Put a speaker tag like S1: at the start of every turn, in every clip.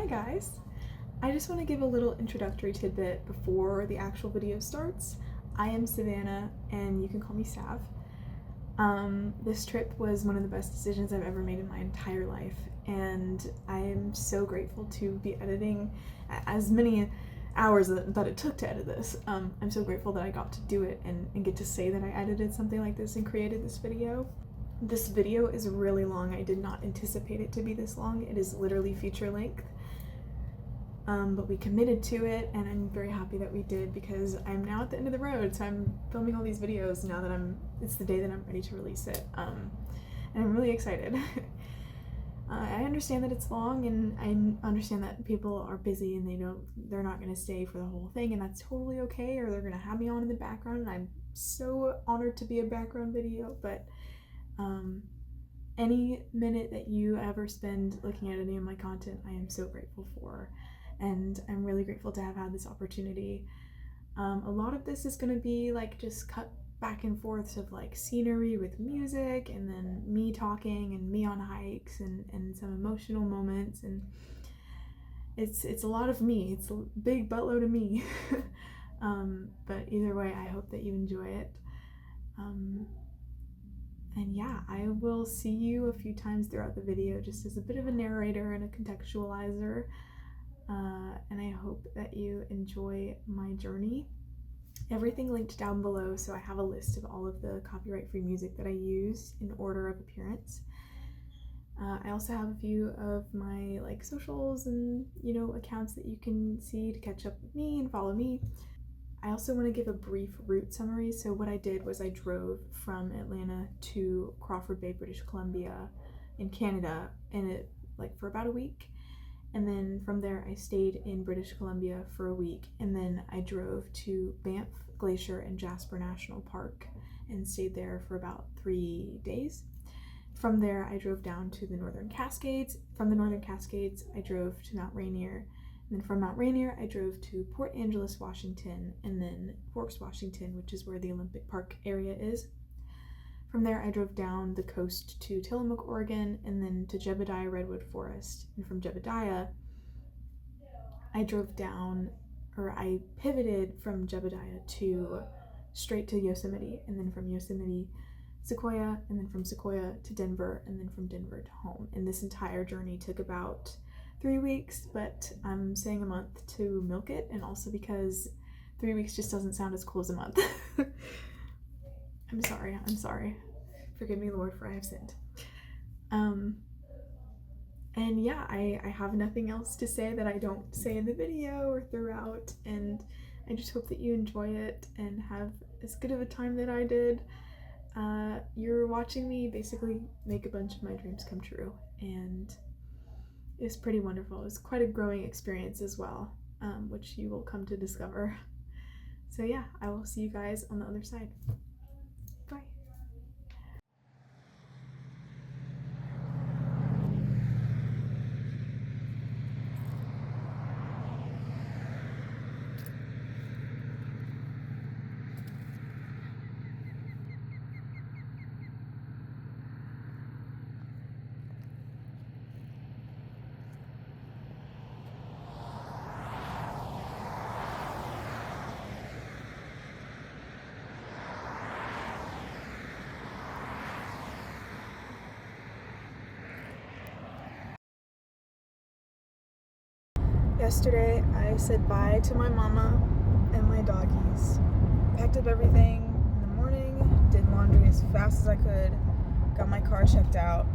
S1: Hi guys! I just want to give a little introductory tidbit before the actual video starts. I am Savannah and you can call me Sav. This trip was one of the best decisions I've ever made in my entire life, and I am so grateful to be editing as many hours that it took to edit this. I'm so grateful that I got to do it and get to say that I edited something like this and created this video. This video is really long. I did not anticipate it to be this long. It is literally feature length. But we committed to it, and I'm very happy that we did, because I'm now at the end of the road, so I'm filming all these videos now that it's the day that I'm ready to release it, and I'm really excited. I understand that it's long, and I understand that people are busy and they're not going to stay for the whole thing, and that's totally okay, or they're going to have me on in the background, and I'm so honored to be a background video, but any minute that you ever spend looking at any of my content, I am so grateful for. And I'm really grateful to have had this opportunity. A lot of this is going to be like just cut back and forth of like scenery with music, and then me talking and me on hikes and some emotional moments, and it's a lot of me. It's a big buttload of me. But either way, I hope that you enjoy it. And yeah, I will see you a few times throughout the video just as a bit of a narrator and a contextualizer. And I hope that you enjoy my journey. Everything linked down below, so I have a list of all of the copyright-free music that I use in order of appearance. I also have a few of my socials and accounts that you can see to catch up with me and follow me. I also want to give a brief route summary. So what I did was I drove from Atlanta to Crawford Bay, British Columbia in Canada, and for about a week. And then from there I stayed in British Columbia for a week, and then I drove to Banff Glacier and Jasper National Park and stayed there for about 3 days. From there I drove down to the Northern Cascades. From the Northern Cascades I drove to Mount Rainier. And then from Mount Rainier, I drove to Port Angeles, Washington, and then Forks, Washington, which is where the Olympic Park area is. From there, I drove down the coast to Tillamook, Oregon, and then to Jebediah Redwood Forest. And from Jebediah, I pivoted from Jebediah straight to Yosemite, and then from Yosemite, Sequoia, and then from Sequoia to Denver, and then from Denver to home. And this entire journey took about 3 weeks, but I'm saying a month to milk it, and also because 3 weeks just doesn't sound as cool as a month. I'm sorry. Forgive me, Lord, for I have sinned. And yeah, I have nothing else to say that I don't say in the video or throughout, and I just hope that you enjoy it and have as good of a time that I did. You're watching me basically make a bunch of my dreams come true, and it's pretty wonderful. It's quite a growing experience as well, which you will come to discover. So yeah, I will see you guys on the other side. Bye. Yesterday, I said bye to my mama and my doggies. Packed up everything in the morning, did laundry as fast as I could, got my car checked out,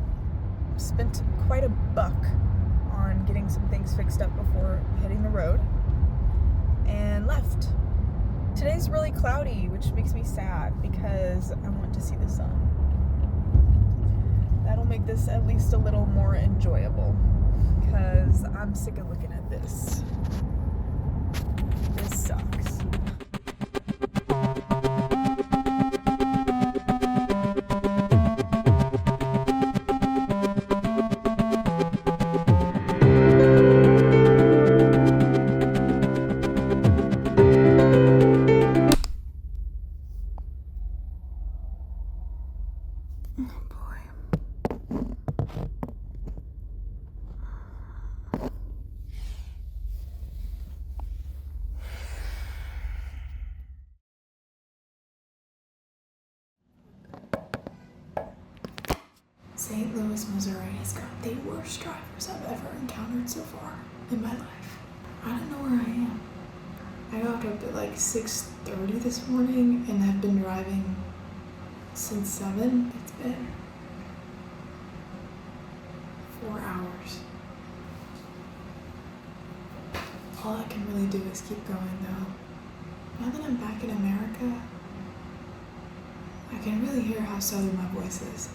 S1: spent quite a buck on getting some things fixed up before hitting the road, and left. Today's really cloudy, which makes me sad because I want to see the sun. That'll make this at least a little more enjoyable, because I'm sick of looking at this. This sucks. St. Louis, Missouri has got the worst drivers I've ever encountered so far in my life. I don't know where I am. I got up at like 6:30 this morning and have been driving since 7. It's been 4 hours. All I can really do is keep going though. Now that I'm back in America, I can really hear how southern my voice is.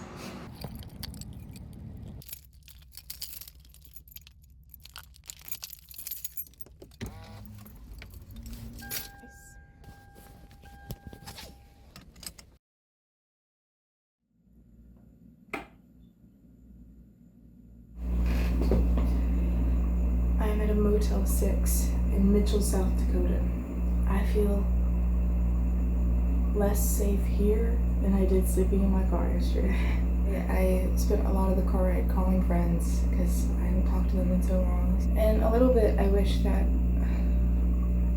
S1: I am at a Motel 6 in Mitchell, South Dakota. I feel less safe here than I did sleeping in my car yesterday. I spent a lot of the car ride calling friends because I hadn't talked to them in so long. And a little bit I wish that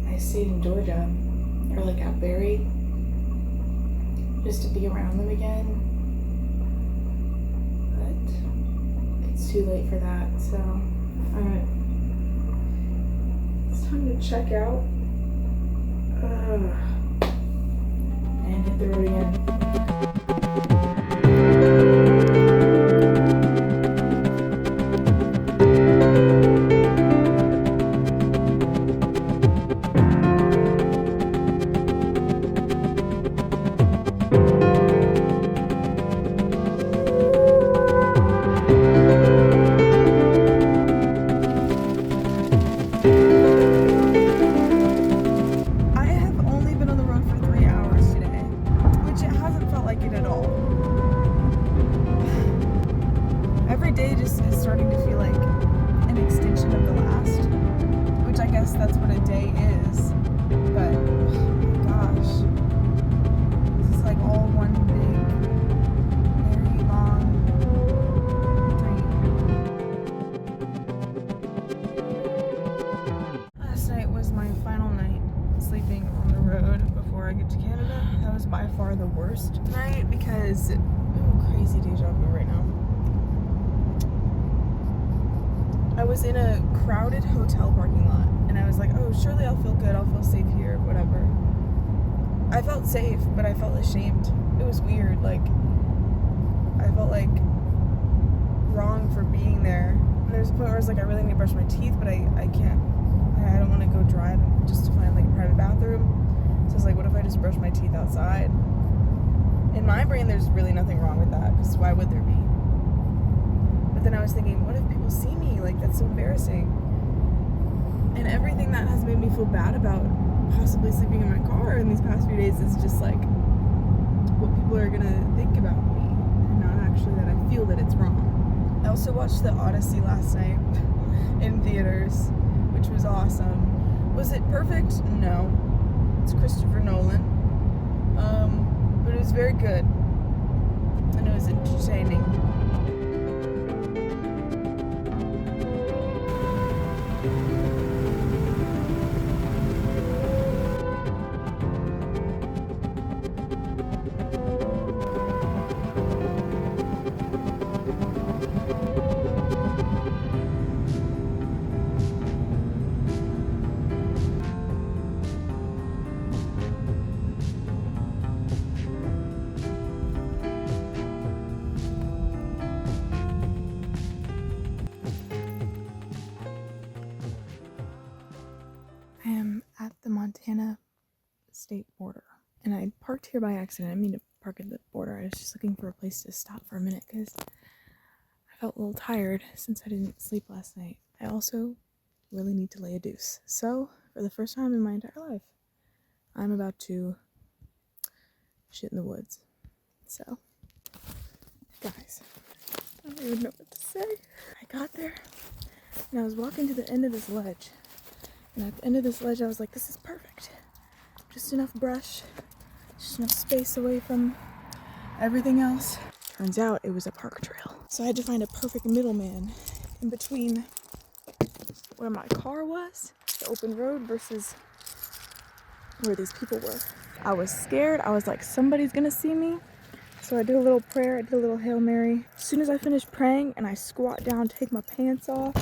S1: I stayed in Georgia or like at Barry just to be around them again. But it's too late for that, so alright. It's time to check out. And hit the road again. That's what a day is, but oh gosh, this is like all one big, very long dream. Last night was my final night sleeping on the road before I get to Canada. That was by far the worst night because, crazy deja vu right now. I was in a crowded hotel parking lot. And I was like, oh, surely I'll feel good, I'll feel safe here, whatever. I felt safe, but I felt ashamed. It was weird, like, I felt like wrong for being there. And there's a point where I was like, I really need to brush my teeth, but I can't. I don't want to go drive just to find like a private bathroom. So I was like, what if I just brush my teeth outside? In my brain, there's really nothing wrong with that, because why would there be? But then I was thinking, what if people see me? Like, that's so embarrassing. And everything that has made me feel bad about possibly sleeping in my car in these past few days is just like what people are gonna think about me, and not actually that I feel that it's wrong. I also watched The Odyssey last night in theaters, which was awesome. Was it perfect? No. It's Christopher Nolan. But it was very good. And it was entertaining. I am at the Montana state border, and I parked here by accident. I didn't mean to park at the border. I was just looking for a place to stop for a minute because I felt a little tired since I didn't sleep last night. I also really need to lay a deuce. So, for the first time in my entire life, I'm about to shit in the woods. So, guys, I don't even know what to say. I got there, and I was walking to the end of this ledge. And at the end of this ledge, I was like, this is perfect. Just enough brush, just enough space away from everything else. Turns out it was a park trail. So I had to find a perfect middleman in between where my car was, the open road, versus where these people were. I was scared. I was like, somebody's gonna see me. So I did a little prayer, I did a little Hail Mary. As soon as I finished praying and I squat down to take my pants off,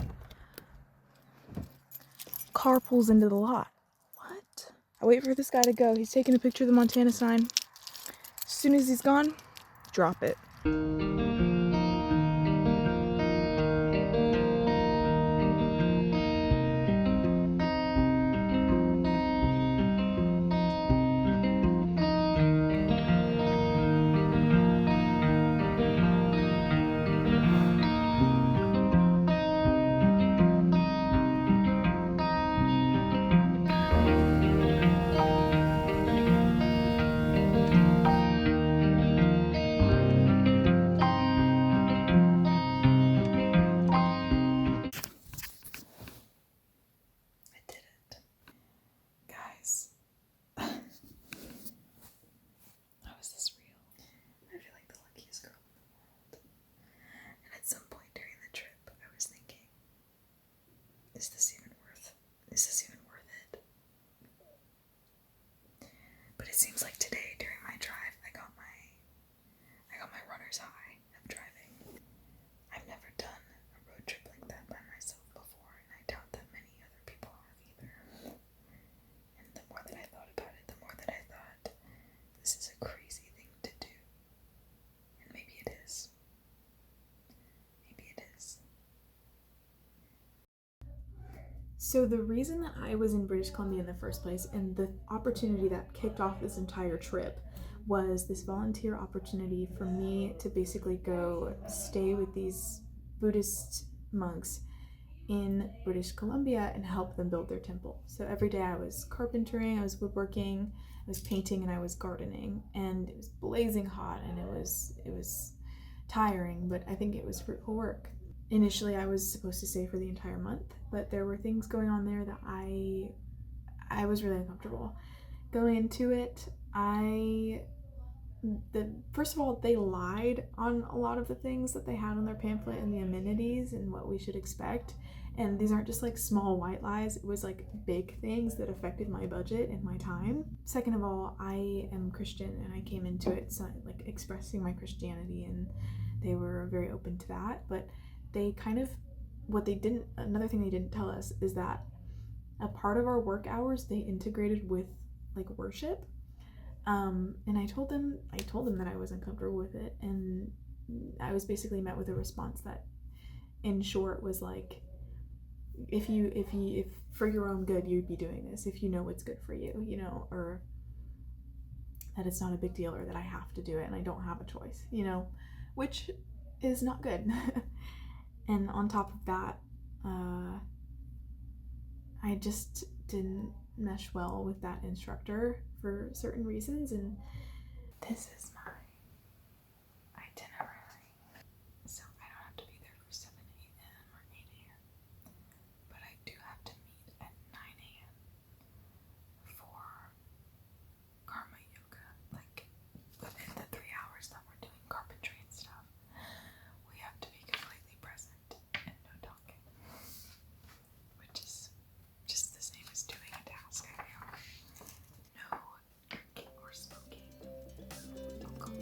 S1: car pulls into the lot. What? I wait for this guy to go. He's taking a picture of the Montana sign. As soon as he's gone, drop it. Guys, how is this real? I feel like the luckiest girl in the world. And at some point during the trip, I was thinking, is this even worth it? But it seems like today during my drive, I got my runner's high of driving. I've never done a road trip like that by myself before, and I doubt that many other people have either. And the more that I thought about it, the more that I thought, this is a crazy thing to do. And maybe it is. Maybe it is. So the reason that I was in British Columbia in the first place, and the opportunity that kicked off this entire trip, was this volunteer opportunity for me to basically go stay with these Buddhist monks in British Columbia and help them build their temple. So every day I was carpentering, I was woodworking, I was painting, and I was gardening, and it was blazing hot, and it was tiring, but I think it was fruitful work. Initially, I was supposed to stay for the entire month, but there were things going on there that I was really uncomfortable. Going into it, first of all, they lied on a lot of the things that they had on their pamphlet and the amenities and what we should expect. And these aren't just like small white lies, it was like big things that affected my budget and my time. Second of all, I am Christian, and I came into it like expressing my Christianity, and they were very open to that. But they kind of, another thing they didn't tell us is that a part of our work hours they integrated with like worship. And I told them that I was uncomfortable with it, and I was basically met with a response that, in short, was like, if for your own good you'd be doing this, if you know what's good for you, you know, or that it's not a big deal, or that I have to do it and I don't have a choice, you know, which is not good. And on top of that, I just didn't mesh well with that instructor for certain reasons, and this is my itinerary. So I don't have to be there for 7 a.m. or 8 a.m., but I do have to meet at 9 a.m. for karma yoga. Like, within the 3 hours that we're doing carpentry and stuff, we have to be completely present and no talking, which is just the same as doing a task, I feel. No drinking or smoking, no alcohol.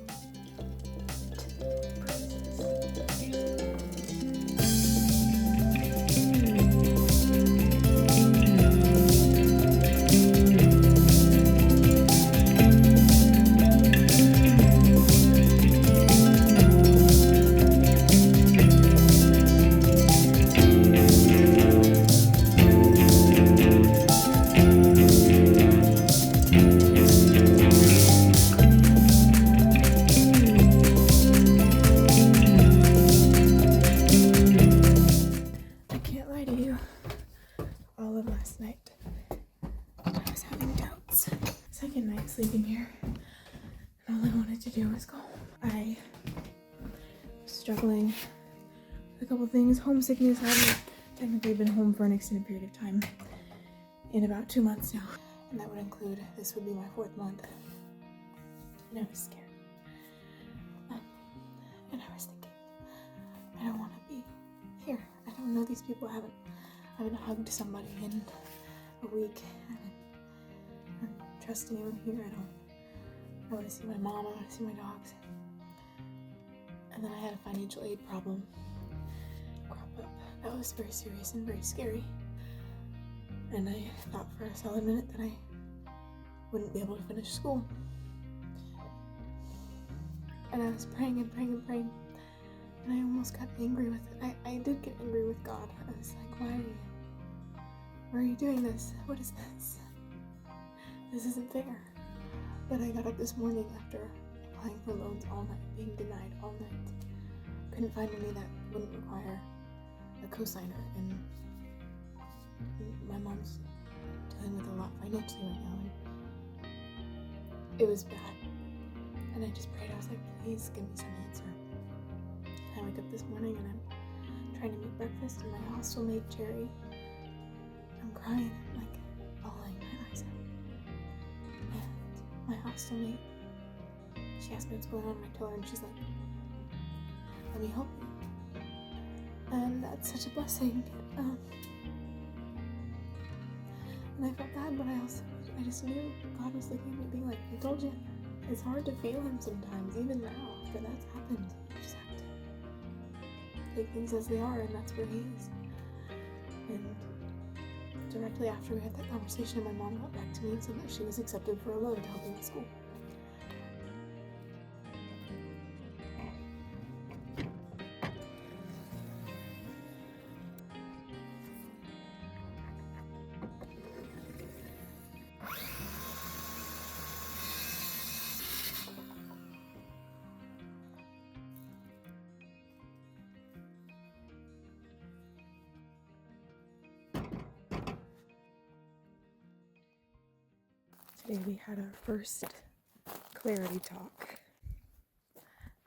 S1: All of last night, I was having doubts. Second night sleeping here, and all I wanted to do was go home. I was struggling with a couple things. Homesickness. I haven't technically been home for an extended period of time in about 2 months now, and that would include, this would be my 4th month, and I was scared. And I was thinking, I don't want to be here. I don't know these people. I haven't hugged somebody in a week. I don't trust anyone here. I want to see my mom. I want to see my dogs. And then I had a financial aid problem crop up. That was very serious and very scary. And I thought for a solid minute that I wouldn't be able to finish school. And I was praying and praying and praying. And I almost got angry with it. I did get angry with God. I was like, why are you doing this? What is this? This isn't fair. But I got up this morning after applying for loans all night, being denied all night. Couldn't find any that wouldn't require a cosigner, and my mom's dealing with a lot financially right now, and it was bad. And I just prayed. I was like, please give me some answer. And I wake up this morning and I'm trying to make breakfast, and my hostel mate Jerry, I'm crying, like bawling my eyes out. And my hostel mate, she asked me what's going on, and I told her, and she's like, let me help you. And that's such a blessing. And I felt bad, but I just knew God was looking at me being like, I told you, it's hard to feel him sometimes, even now, after that's happened. You just have to take things as they are, and that's where he is. And directly after we had that conversation, my mom got back to me and said that she was accepted for a loan to help me with school. Today we had our first clarity talk.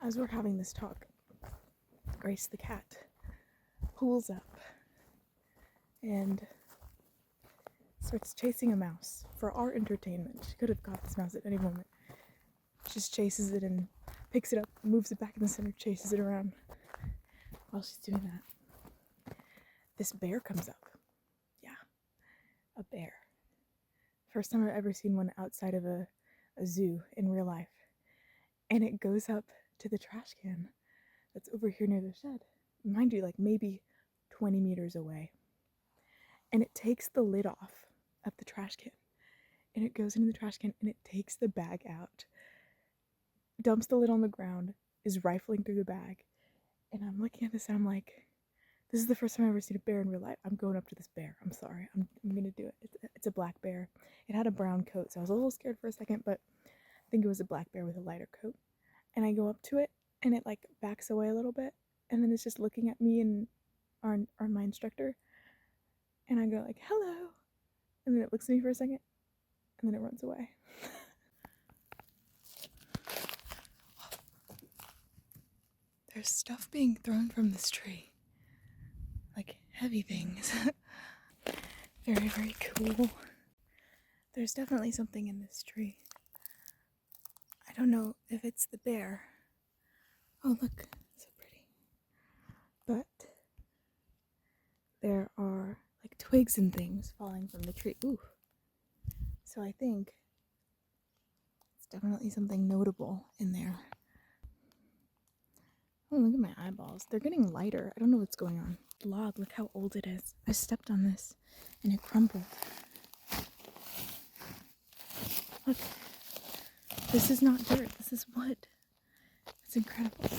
S1: As we're having this talk, Grace the cat pulls up and starts chasing a mouse for our entertainment. She could have got this mouse at any moment. Just chases it and picks it up, moves it back in the center, chases it around. While she's doing that, this bear comes up. Yeah, a bear. First time I've ever seen one outside of a zoo in real life. And it goes up to the trash can that's over here near the shed. Mind you, like maybe 20 meters away. And it takes the lid off of the trash can. And it goes into the trash can and it takes the bag out. Dumps the lid on the ground, is rifling through the bag. And I'm looking at this and I'm like, this is the first time I've ever seen a bear in real life. I'm going up to this bear. I'm sorry. I'm gonna do it. It's a black bear. It had a brown coat, so I was a little scared for a second, but I think it was a black bear with a lighter coat. And I go up to it, and it like backs away a little bit, and then it's just looking at me and my instructor. And I go like, hello. And then it looks at me for a second, and then it runs away. There's stuff being thrown from this tree. Like heavy things. Very, very cool. There's definitely something in this tree. I don't know if it's the bear. Oh look, so pretty. But there are like twigs and things falling from the tree. Ooh. So I think it's definitely something notable in there. Oh, look at my eyeballs. They're getting lighter. I don't know what's going on. Log, look how old it is. I stepped on this and it crumbled. Look. This is not dirt. This is wood. It's incredible.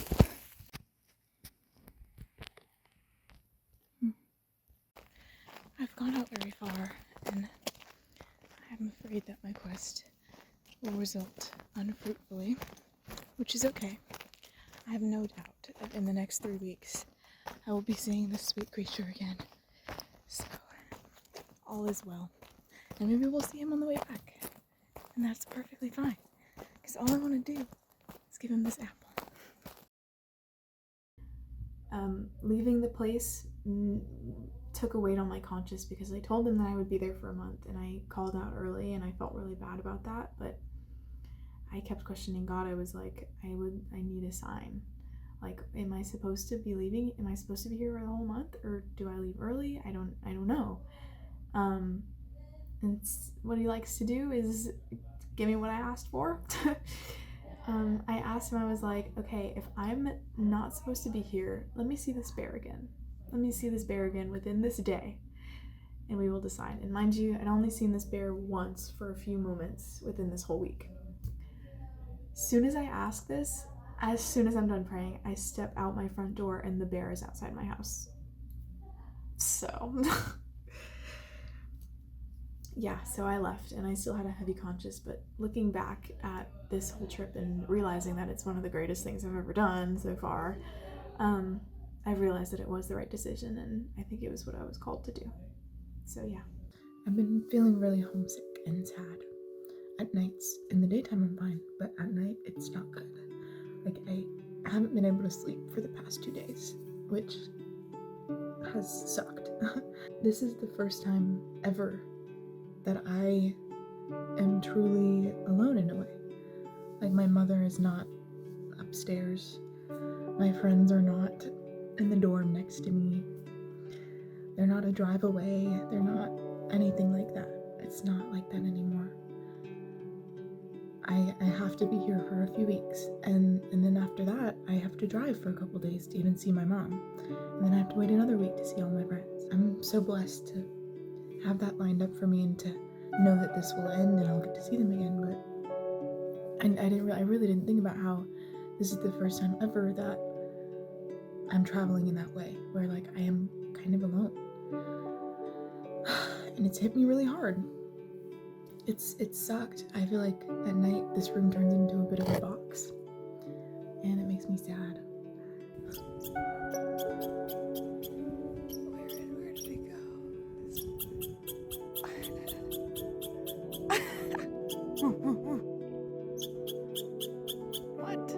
S1: I've gone out very far and I'm afraid that my quest will result unfruitfully, which is okay. I have no doubt that in the next 3 weeks I will be seeing this sweet creature again. So, all is well. And maybe we'll see him on the way back. And that's perfectly fine. Because all I want to do is give him this apple. Leaving the place took a weight on my conscience because I told him that I would be there for a month. And I called out early and I felt really bad about that. But I kept questioning God. I was like, I need a sign. Like, am I supposed to be leaving? Am I supposed to be here for the whole month? Or do I leave early? I don't know. And what he likes to do is give me what I asked for. I asked him, I was like, okay, if I'm not supposed to be here, let me see this bear again. Let me see this bear again within this day, and we will decide. And mind you, I'd only seen this bear once for a few moments within this whole week. Soon as I ask this, as soon as I'm done praying, I step out my front door and the bear is outside my house. So, yeah, so I left and I still had a heavy conscience, but looking back at this whole trip and realizing that it's one of the greatest things I've ever done so far, I realized that it was the right decision, and I think it was what I was called to do. So yeah.
S2: I've been feeling really homesick and sad. At nights, in the daytime I'm fine, but at night it's not good. Like, I haven't been able to sleep for the past 2 days, which has sucked. This is the first time ever that I am truly alone in a way. Like, my mother is not upstairs. My friends are not in the dorm next to me. They're not a drive away. They're not anything like that. It's not like that anymore. I have to be here for a few weeks, and then after that, I have to drive for a couple days to even see my mom, and then I have to wait another week to see all my friends. I'm so blessed to have that lined up for me and to know that this will end and I'll get to see them again. But I really didn't think about how this is the first time ever that I'm traveling in that way, where like I am kind of alone, and it's hit me really hard. It sucked. I feel like at night this room turns into a bit of a box, and it makes me sad.
S3: Where did it go? What?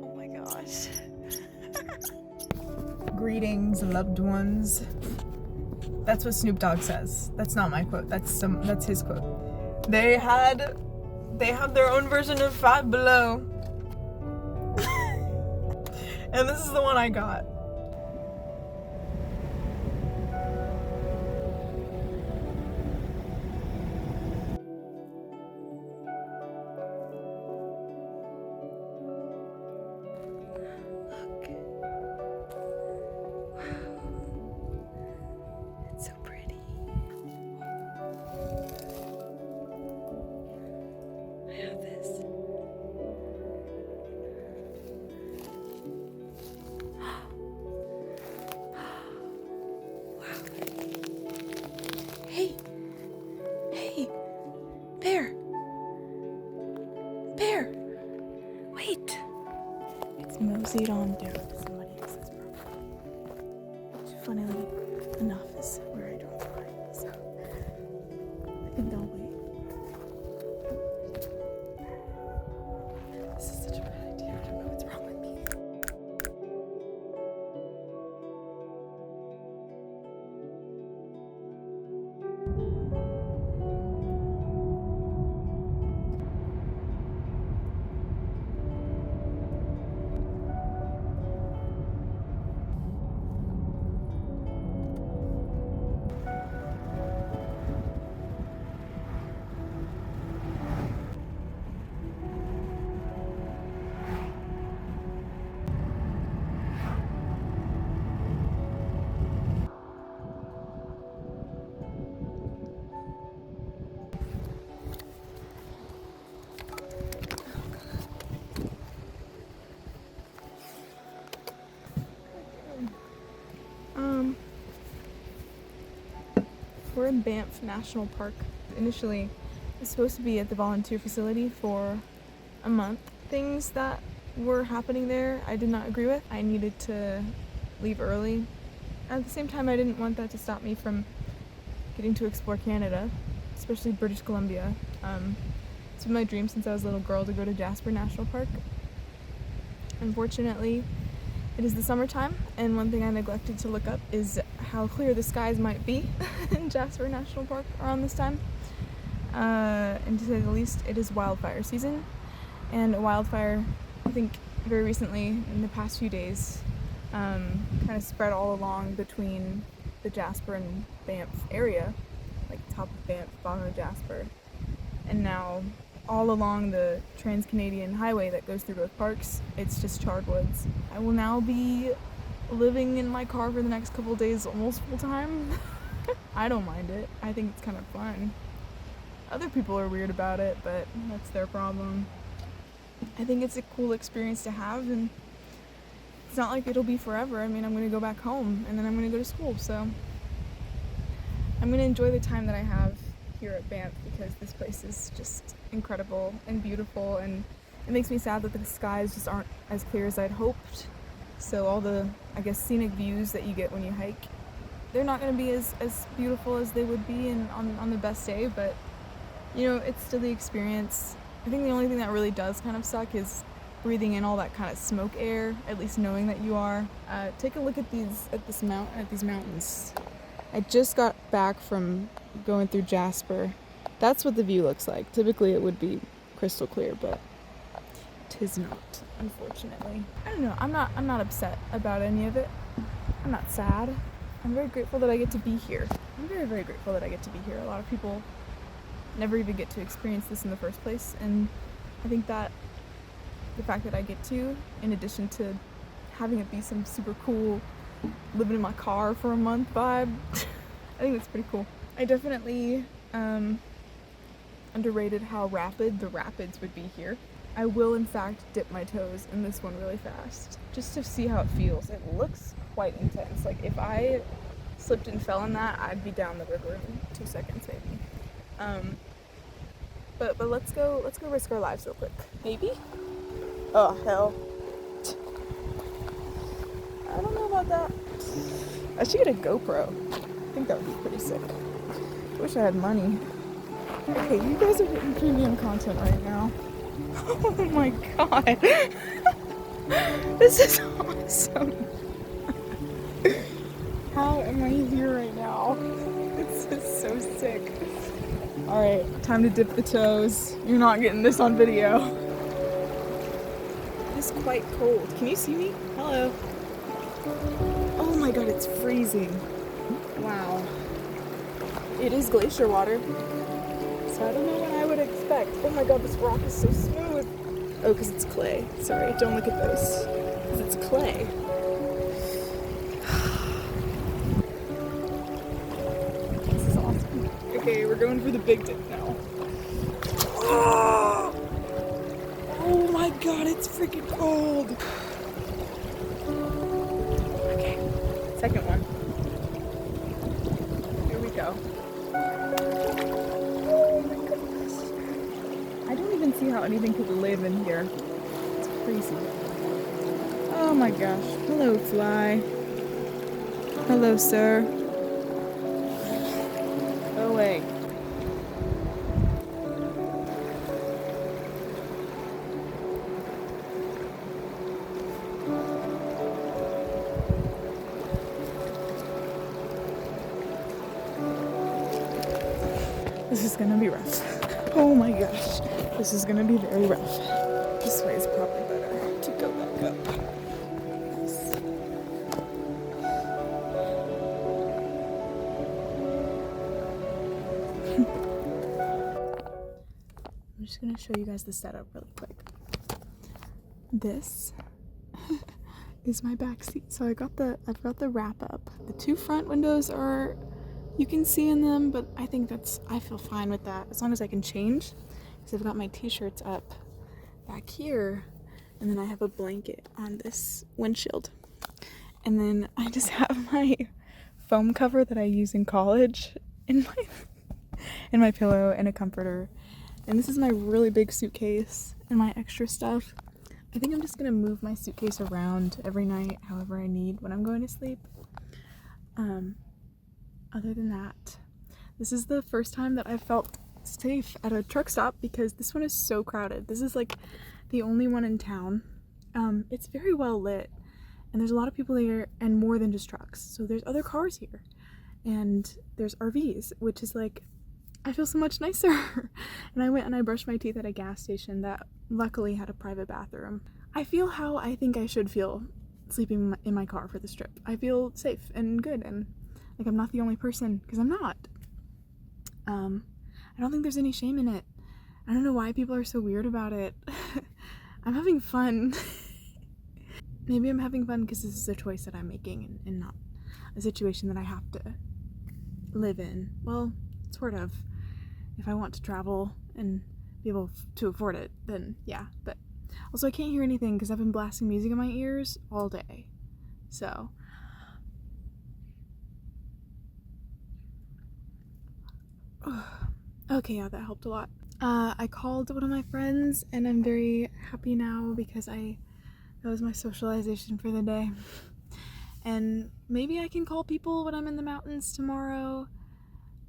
S3: Oh my gosh.
S2: Greetings, loved ones. That's what Snoop Dogg says. That's not my quote. That's his quote. They have their own version of Five Below. And this is the one I got.
S3: Look. Wow. It's so pretty. I have this. Wow. Hey. Hey. Bear. Bear. Wait.
S1: It's moseyed on down to somebody else's property, which funnily enough is where I drove by, so I think I'll wait.
S3: This is such a bad idea. I don't know what's wrong with me.
S4: We're in Banff National Park. Initially, it's supposed to be at the volunteer facility for a month. Things that were happening there I did not agree with. I needed to leave early. At the same time, I didn't want that to stop me from getting to explore Canada, especially British Columbia. It's been my dream since I was a little girl to go to Jasper National Park. Unfortunately, it is the summertime, and one thing I neglected to look up is how clear the skies might be in Jasper National Park around this time. And to say the least, it is wildfire season, and a wildfire, I think very recently, in the past few days, kind of spread all along between the Jasper and Banff area, like top of Banff, bottom of Jasper, and now all along the Trans-Canadian Highway that goes through both parks. It's just charred woods. I will now be living in my car for the next couple days almost full time. I don't mind it. I think it's kind of fun. Other people are weird about it, but that's their problem. I think it's a cool experience to have, and it's not like it'll be forever. I mean, I'm going to go back home and then I'm going to go to school, so I'm going to enjoy the time that I have here at Banff because this place is just incredible and beautiful, and it makes me sad that the skies just aren't as clear as I'd hoped. So all the, I guess, scenic views that you get when you hike, they're not going to be as beautiful as they would be on the best day, but you know, it's still the experience. I think the only thing that really does kind of suck is breathing in all that kind of smoke air, at least knowing that you are. Take a look at these mountains. I just got back from going through Jasper. That's what the view looks like. Typically it would be crystal clear, but 'tis not, unfortunately. I don't know, I'm not upset about any of it. I'm not sad. I'm very grateful that I get to be here. I'm very, very grateful that I get to be here. A lot of people never even get to experience this in the first place, and I think that the fact that I get to, in addition to having it be some super cool living in my car for a month vibe, I think that's pretty cool. I definitely underrated how rapid the rapids would be here. I will in fact dip my toes in this one really fast, just to see how it feels. It looks quite intense. Like if I slipped and fell in that, I'd be down the river in 2 seconds maybe. But let's go risk our lives real quick. Maybe? Oh hell. I don't know about that. I should get a GoPro. I think that would be pretty sick. Wish I had money. Okay, you guys are getting premium content right now. Oh my god. This is awesome. How am I here right now? This is so sick. Alright, time to dip the toes. You're not getting this on video. It is quite cold. Can you see me? Hello. Oh my god, it's freezing. Wow. It is glacier water, so I don't know what I would expect. Oh my god, this rock is so smooth. Oh, because it's clay. Sorry, don't look at those. Because it's clay. This is awesome. Okay, we're going for the big dip now. Oh my god, it's freaking cold. Okay, second one. Here we go. Oh my goodness. I don't even see how anything could live in here. It's crazy. Oh my gosh. Hello, fly. Hello, sir. Go away. This is gonna be rough. Oh my gosh. This is gonna be very rough. This way is probably better to go back up. Nice. I'm just gonna show you guys the setup really quick. This is my back seat. So I've got the wrap up. The two front windows are, you can see in them, but I feel fine with that as long as I can change, because I've got my t-shirts up back here, and then I have a blanket on this windshield, and then I just have my foam cover that I use in college in my pillow and a comforter, and this is my really big suitcase and my extra stuff. I think I'm just gonna move my suitcase around every night however I need when I'm going to sleep. Other than that, this is the first time that I've felt safe at a truck stop because this one is so crowded. This is like the only one in town. It's very well lit, and there's a lot of people here, and more than just trucks. So there's other cars here, and there's RVs, which is like, I feel so much nicer. And I went and I brushed my teeth at a gas station that luckily had a private bathroom. I feel how I think I should feel sleeping in my car for this trip. I feel safe and good, and like I'm not the only person, because I'm not. I don't think there's any shame in it. I don't know why people are so weird about it. I'm having fun. Maybe I'm having fun because this is a choice that I'm making and not a situation that I have to live in. Well, sort of. If I want to travel and be able to afford it, then yeah. But also I can't hear anything because I've been blasting music in my ears all day. So okay, yeah, that helped a lot. I called one of my friends and I'm very happy now because that was my socialization for the day. And maybe I can call people when I'm in the mountains tomorrow.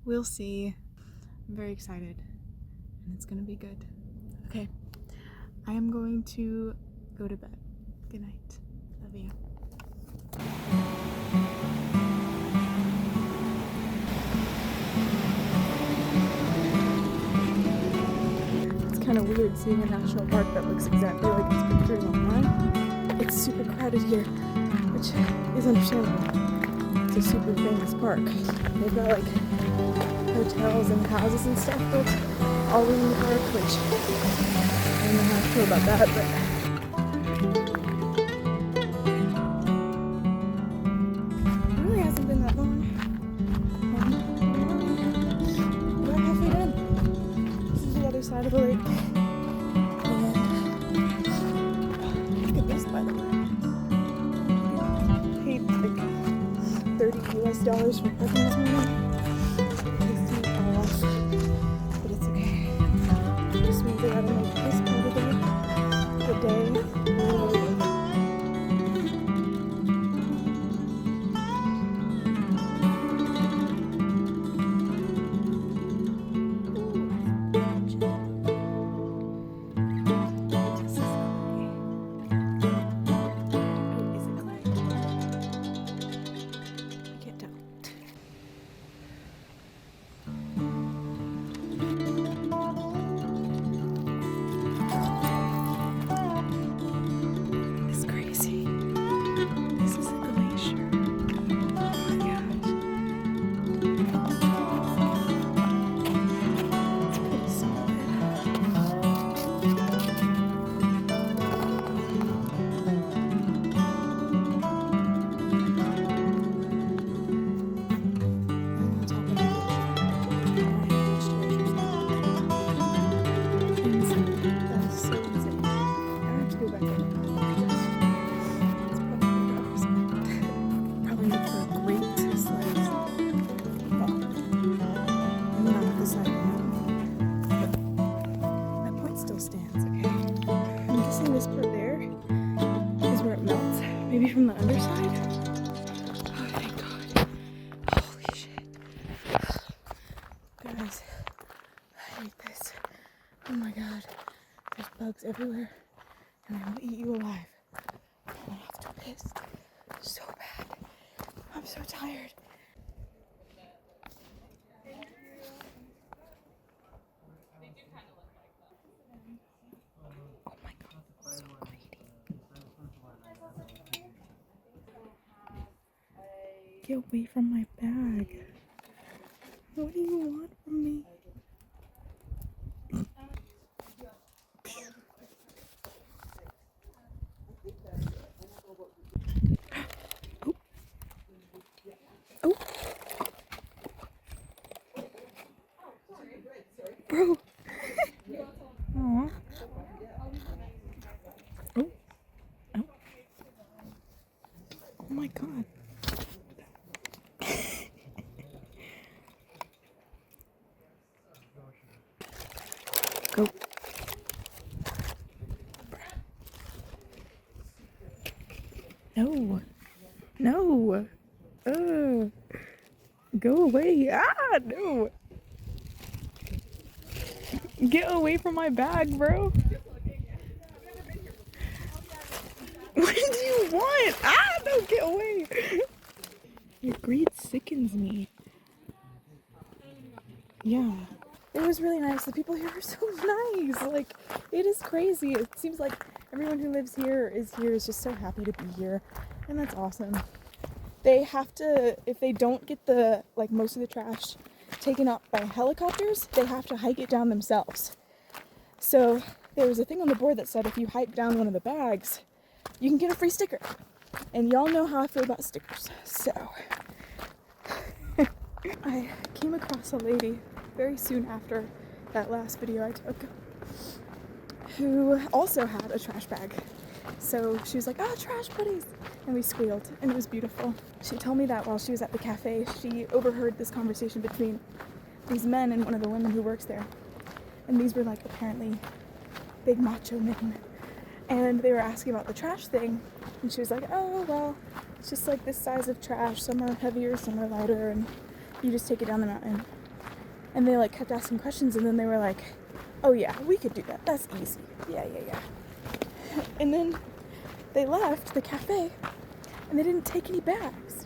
S4: We'll see. I'm very excited and it's gonna be good. Okay, I am going to go to bed. Good night. Love you. Kind of weird seeing a national park that looks exactly like its pictures online. It's super crowded here, which is understandable. It's a super famous park. They've got like hotels and houses and stuff built all in the park, which I don't know how I feel about that, but it really hasn't been that long. We're halfway done. This is the other side of the lake. $30 for parking this morning. Takes me off, but it's okay. It just means I gotta make this part of the day. From the underside? Oh, thank God. Holy shit. Guys, I hate this. Oh my God. There's bugs everywhere. And they will eat you alive. I'm gonna have to piss so bad. I'm so tired. Oh my God. So greedy. Get away from my bag. What do you want from me? Oh. Oh. Bro. Aww. Oh. Oh. Oh my God. Go. No. No. Go away. Ah, no. Get away from my bag, bro. What do you want? Ah, no, get away. Your greed sickens me. Yeah. It was really nice. The people here are so nice. Like, it is crazy. It seems like everyone who lives here is just so happy to be here. And that's awesome. They have to, if they don't get the, like, most of the trash taken up by helicopters, they have to hike it down themselves. So there was a thing on the board that said if you hike down one of the bags, you can get a free sticker. And y'all know how I feel about stickers. So I came across a lady very soon after that last video I took who also had a trash bag. So she was like, "Oh, trash buddies," and we squealed, and it was beautiful. She told me that while she was at the cafe, she overheard this conversation between these men and one of the women who works there. And these were like apparently big macho men. And they were asking about the trash thing, and she was like, "Oh, well, it's just like this size of trash. Some are heavier, some are lighter, and you just take it down the mountain." And they like kept asking questions, and then they were like, "Oh yeah, we could do that. That's easy. Yeah. And then they left the cafe, and they didn't take any bags.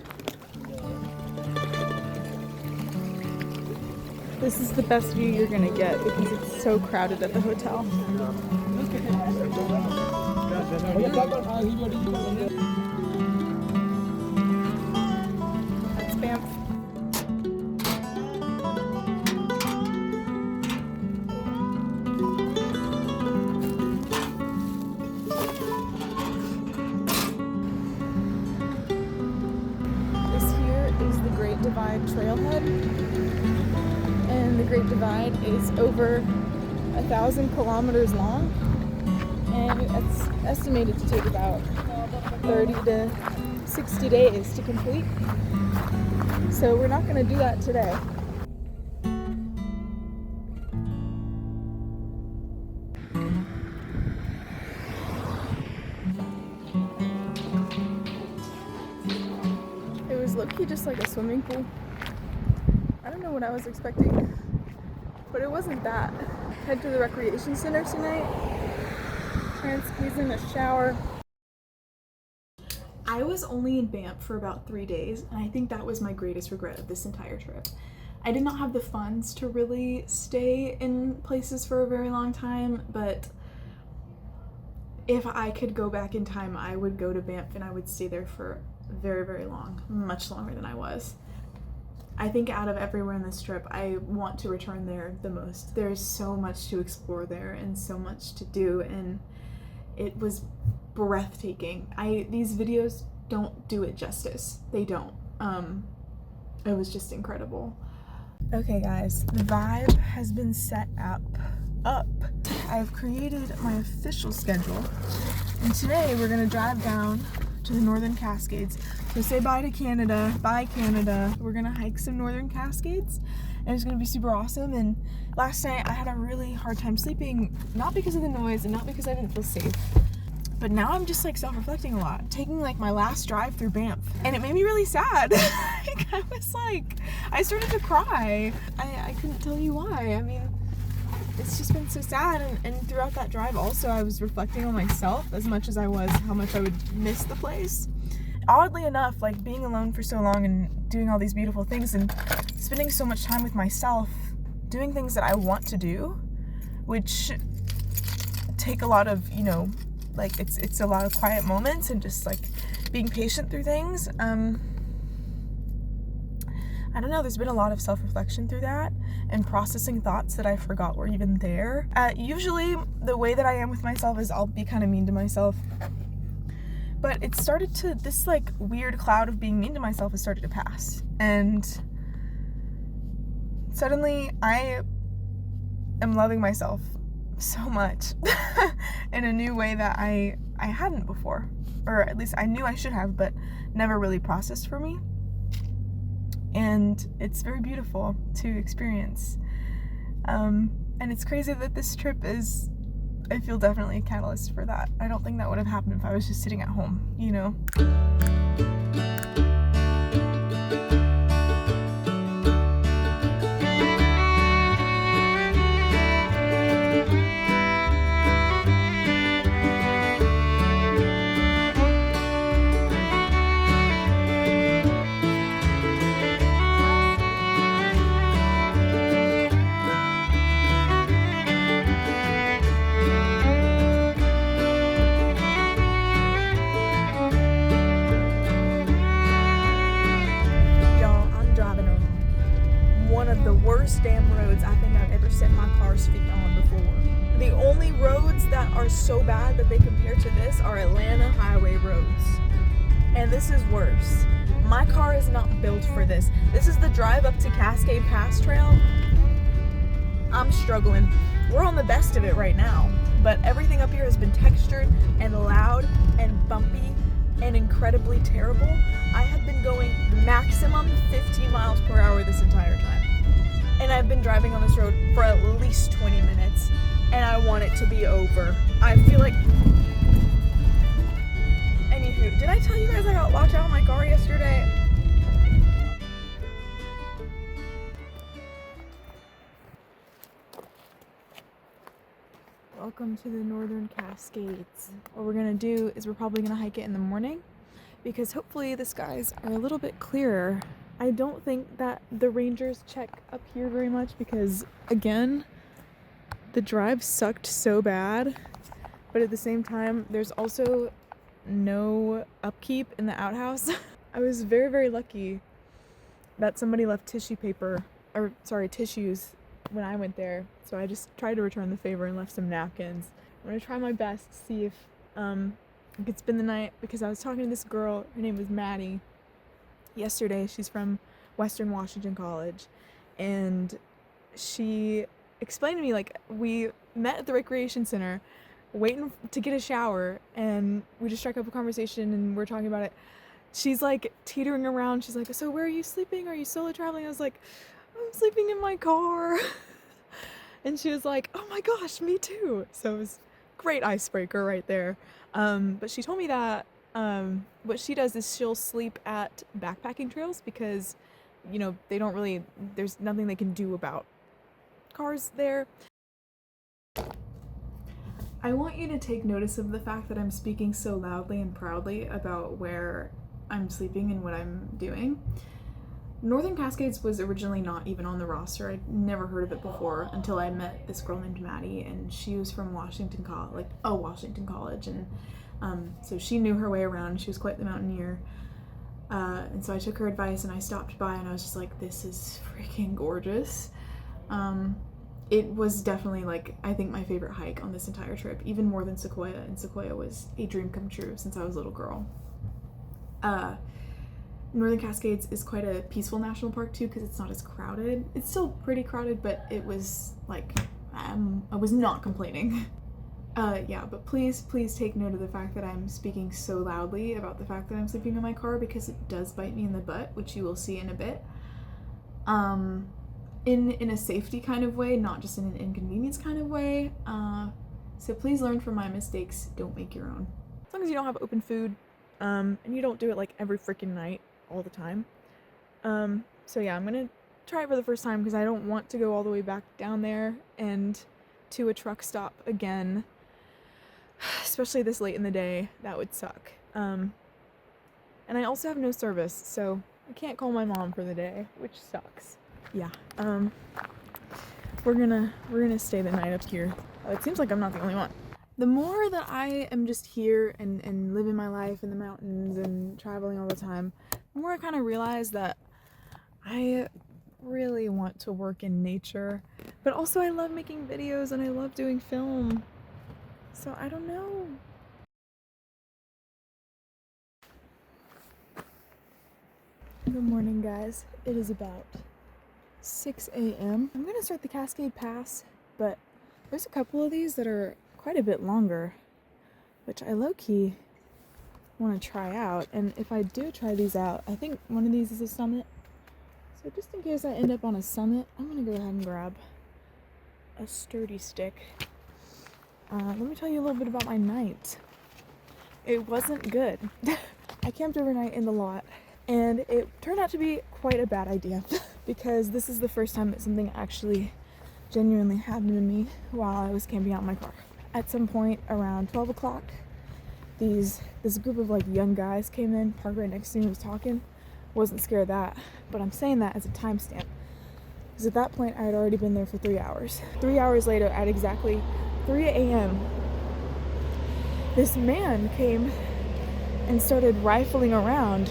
S4: This is the best view you're gonna get because it's so crowded at the hotel. That's Banff. This here is the Great Divide trailhead, and the Great Divide is over 1,000 kilometers long, and it's estimated to take about 30 to 60 days to complete. So we're not going to do that today. It was low-key just like a swimming pool. I don't know what I was expecting, but it wasn't that. Head to the recreation center tonight. Try and squeeze in a shower. I was only in Banff for about 3 days, and I think that was my greatest regret of this entire trip. I did not have the funds to really stay in places for a very long time, but if I could go back in time, I would go to Banff and I would stay there for very, very long, much longer than I was. I think out of everywhere on this trip, I want to return there the most. There's so much to explore there and so much to do, and it was breathtaking. These videos don't do it justice. They don't. It was just incredible. Okay guys, the vibe has been set up. I've created my official schedule, and today we're gonna drive down to the Northern Cascades. So say bye to Canada. Bye Canada. We're gonna hike some Northern Cascades, and it's gonna be super awesome. And last night I had a really hard time sleeping, not because of the noise and not because I didn't feel safe, but now I'm just like self-reflecting a lot, taking like my last drive through Banff, and it made me really sad. I started to cry. I couldn't tell you why. I mean, it's just been so sad, and throughout that drive also I was reflecting on myself as much as I was how much I would miss the place. Oddly enough, like being alone for so long and doing all these beautiful things and spending so much time with myself, doing things that I want to do, which take a lot of, you know, like it's a lot of quiet moments and just like being patient through things. I don't know, there's been a lot of self-reflection through that and processing thoughts that I forgot were even there. Usually the way that I am with myself is I'll be kind of mean to myself, but it started to, this like weird cloud of being mean to myself has started to pass, and suddenly I am loving myself so much in a new way that I hadn't before, or at least I knew I should have, but never really processed for me. And it's very beautiful to experience. And it's crazy that this trip is, I feel, definitely a catalyst for that. I don't think that would have happened if I was just sitting at home, you know? Damn roads I think I've ever set my car's feet on before. The only roads that are so bad that they compare to this are Atlanta highway roads. And this is worse. My car is not built for this. This is the drive up to Cascade Pass Trail. I'm struggling. We're on the best of it right now, but everything up here has been textured and loud and bumpy and incredibly terrible. I have been going maximum 15 miles per hour this entire time. And I've been driving on this road for at least 20 minutes, and I want it to be over. I feel like... Anywho, did I tell you guys I got locked out of my car yesterday? Welcome to the Northern Cascades. What we're gonna do is we're probably gonna hike it in the morning because hopefully the skies are a little bit clearer. I don't think that the rangers check up here very much because, again, the drive sucked so bad, but at the same time, there's also no upkeep in the outhouse. I was very, very lucky that somebody left tissues when I went there, so I just tried to return the favor and left some napkins. I'm gonna try my best to see if I could spend the night, because I was talking to this girl, her name was Maddie, yesterday. She's from Western Washington College, and she explained to me, like, we met at the recreation center waiting to get a shower, and we just struck up a conversation and we're talking about it. She's like teetering around. She's like, so where are you sleeping? Are you solo traveling? I was like, I'm sleeping in my car. And she was like, oh my gosh, me too. So it was a great icebreaker right there. But she told me that what she does is she'll sleep at backpacking trails because, you know, they don't really, there's nothing they can do about cars there. I want you to take notice of the fact that I'm speaking so loudly and proudly about where I'm sleeping and what I'm doing. Northern Cascades was originally not even on the roster. I'd never heard of it before until I met this girl named Maddie, and she was from Washington College, and so she knew her way around. She was quite the mountaineer, and so I took her advice and I stopped by, and I was just like, this is freaking gorgeous. It was definitely, like, I think my favorite hike on this entire trip, even more than Sequoia, and Sequoia was a dream come true since I was a little girl. Northern Cascades is quite a peaceful national park too, because it's not as crowded. It's still pretty crowded, but it was like, I was not complaining. Yeah, but please take note of the fact that I'm speaking so loudly about the fact that I'm sleeping in my car, because it does bite me in the butt, which you will see in a bit. In a safety kind of way, not just in an inconvenience kind of way. So please learn from my mistakes. Don't make your own. As long as you don't have open food, and you don't do it like every freaking night all the time. So yeah, I'm gonna try it for the first time because I don't want to go all the way back down there and to a truck stop again, especially this late in the day. That would suck. And I also have no service, so I can't call my mom for the day, which sucks. Yeah, we're gonna stay the night up here. It seems like I'm not the only one. The more that I am just here and living my life in the mountains and traveling all the time, the more I kind of realize that I really want to work in nature, but also I love making videos and I love doing film. So I don't know. Good morning, guys. It is about 6 a.m. I'm gonna start the Cascade Pass, but there's a couple of these that are quite a bit longer, which I low-key want to try out. And if I do try these out, I think one of these is a summit. So just in case I end up on a summit, I'm gonna go ahead and grab a sturdy stick. Let me tell you a little bit about my night. It wasn't good. I camped overnight in the lot, and it turned out to be quite a bad idea because this is the first time that something actually genuinely happened to me while I was camping out in my car. At some point around 12 o'clock, this group of like young guys came in, parked right next to me, was talking. Wasn't scared of that, but I'm saying that as a timestamp because at that point I had already been there for 3 hours. 3 hours later, at exactly 3 a.m., this man came and started rifling around.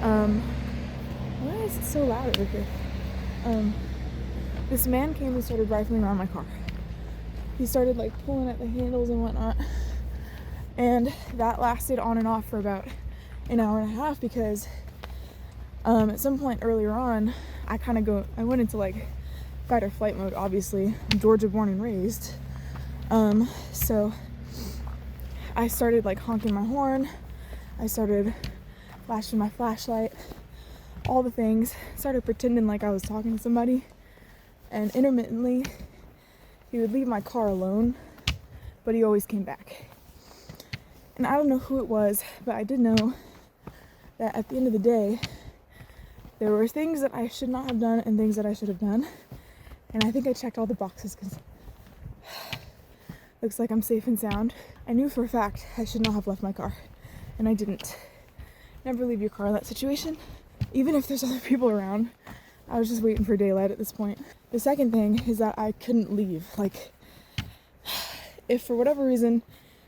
S4: Why is it so loud over here? This man came and started rifling around my car. he started like pulling at the handles and whatnot, and that lasted on and off for about an hour and a half because at some point earlier on I went into like fight or flight mode. Obviously, I'm Georgia born and raised, so I started like honking my horn, I started flashing my flashlight, all the things, started pretending like I was talking to somebody, and intermittently he would leave my car alone, but he always came back. And I don't know who it was, but I did know that at the end of the day, there were things that I should not have done and things that I should have done. And I think I checked all the boxes because looks like I'm safe and sound. I knew for a fact I should not have left my car, and I didn't. Never leave your car in that situation, even if there's other people around. I was just waiting for daylight at this point. The second thing is that I couldn't leave. Like, if for whatever reason,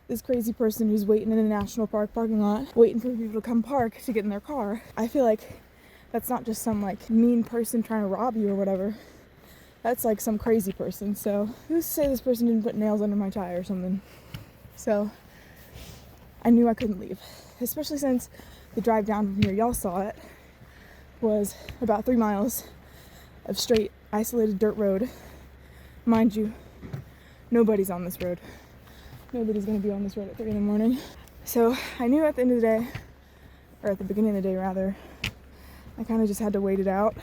S4: this crazy person who's waiting in a national park parking lot, waiting for people to come park to get in their car, I feel like that's not just some like mean person trying to rob you or whatever. That's like some crazy person. So who's to say this person didn't put nails under my tire or something? So I knew I couldn't leave, especially since the drive down from here, y'all saw it, was about 3 miles of straight isolated dirt road. Mind you, nobody's on this road. Nobody's gonna be on this road at 3 in the morning. So I knew at the end of the day, or at the beginning of the day rather, I kind of just had to wait it out,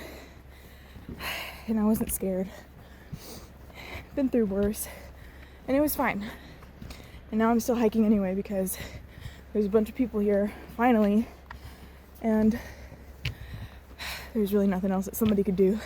S4: and I wasn't scared. Been through worse, and it was fine. And now I'm still hiking anyway because there's a bunch of people here, finally, and there's really nothing else that somebody could do.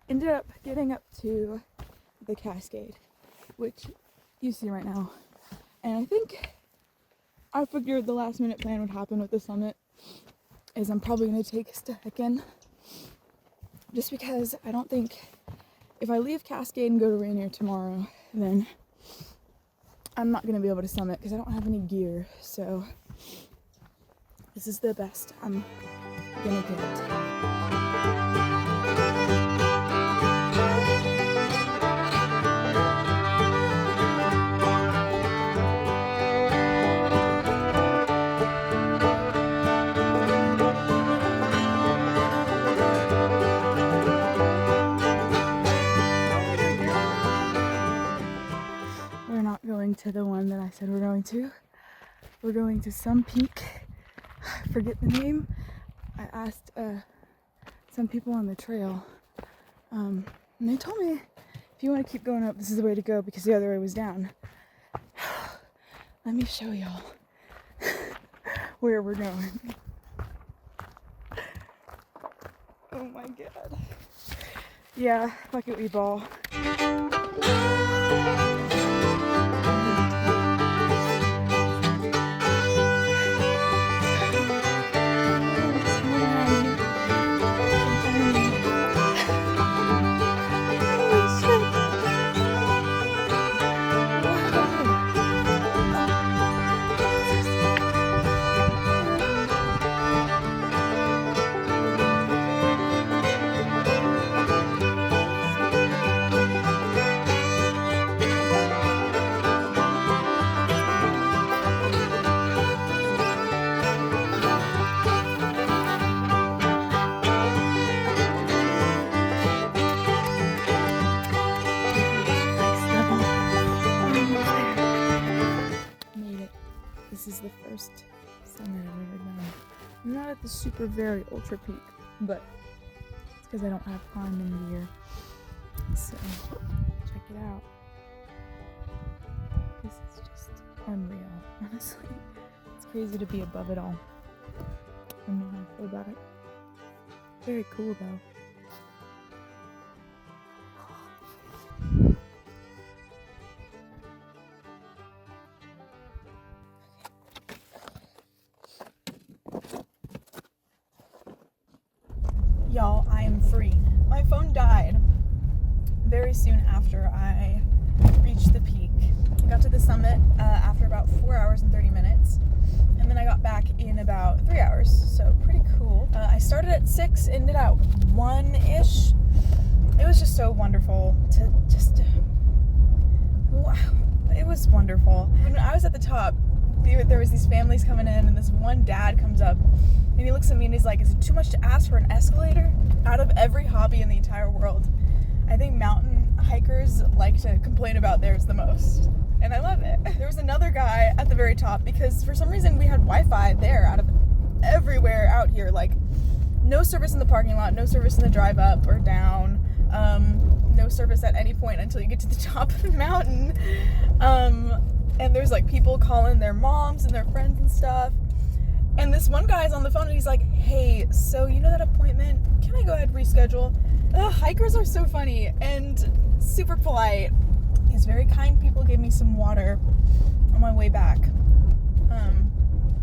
S4: Ended up getting up to the Cascade, which you see right now, and I think I figured the last minute plan would happen with the summit is I'm probably going to take us to Hagen, just because I don't think if I leave Cascade and go to Rainier tomorrow, then I'm not going to be able to summit because I don't have any gear. So this is the best I'm going to get. To the one that I said we're going to. We're going to some peak. I forget the name. I asked some people on the trail, and they told me if you want to keep going up, this is the way to go because the other way was down. Let me show y'all where we're going. Oh my god. Yeah, bucket weed ball. This is the first summit I've ever done. I'm not at the super very ultra peak, but it's because I don't have climbing gear. So, check it out. This is just unreal, honestly. It's crazy to be above it all. I don't know how I feel about it. Very cool though. Y'all, I am free. My phone died very soon after I reached the peak. I got to the summit after about 4 hours and 30 minutes, and then I got back in about 3 hours, so pretty cool. I started at 6, ended at 1-ish. It was just so wonderful to wow, it was wonderful. When I was at the top, there was these families coming in, and this one dad comes up and he looks at me and he's like, is it too much to ask for an escalator? Out of every hobby in the entire world, I think mountain hikers like to complain about theirs the most, and I love it. There was another guy at the very top because for some reason we had Wi-Fi there out of everywhere out here, like no service in the parking lot, no service in the drive up or down, no service at any point until you get to the top of the mountain, and there's like people calling their moms and their friends and stuff. And this one guy's on the phone and he's like, hey, so you know that appointment? Can I go ahead and reschedule? Hikers are so funny and super polite. These very kind people gave me some water on my way back.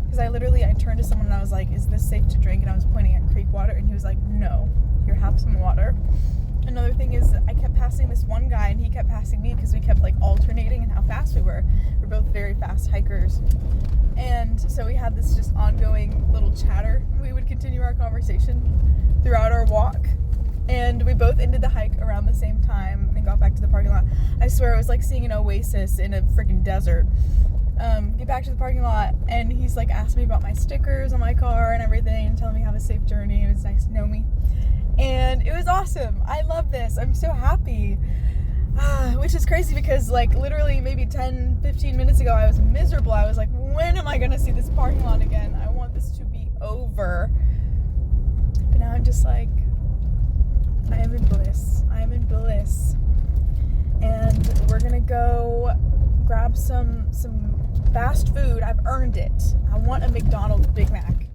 S4: Because I turned to someone and I was like, is this safe to drink? And I was pointing at creek water and he was like, no, here, have some water. Another thing is I kept passing this one guy and he kept passing me because we kept like alternating in how fast we were. We're both very fast hikers. And so we had this just ongoing little chatter. We would continue our conversation throughout our walk. And we both ended the hike around the same time and got back to the parking lot. I swear it was like seeing an oasis in a freaking desert. Get back to the parking lot and he's like asked me about my stickers on my car and everything and telling me have a safe journey. It was nice to know me. And it was awesome. I love this. I'm so happy. Which is crazy because like literally maybe 10-15 minutes ago I was miserable. I was like, when am I gonna see this parking lot again? I want this to be over. But now I'm just like, I am in bliss. I am in bliss. And we're gonna go grab some fast food. I've earned it. I want a McDonald's Big Mac.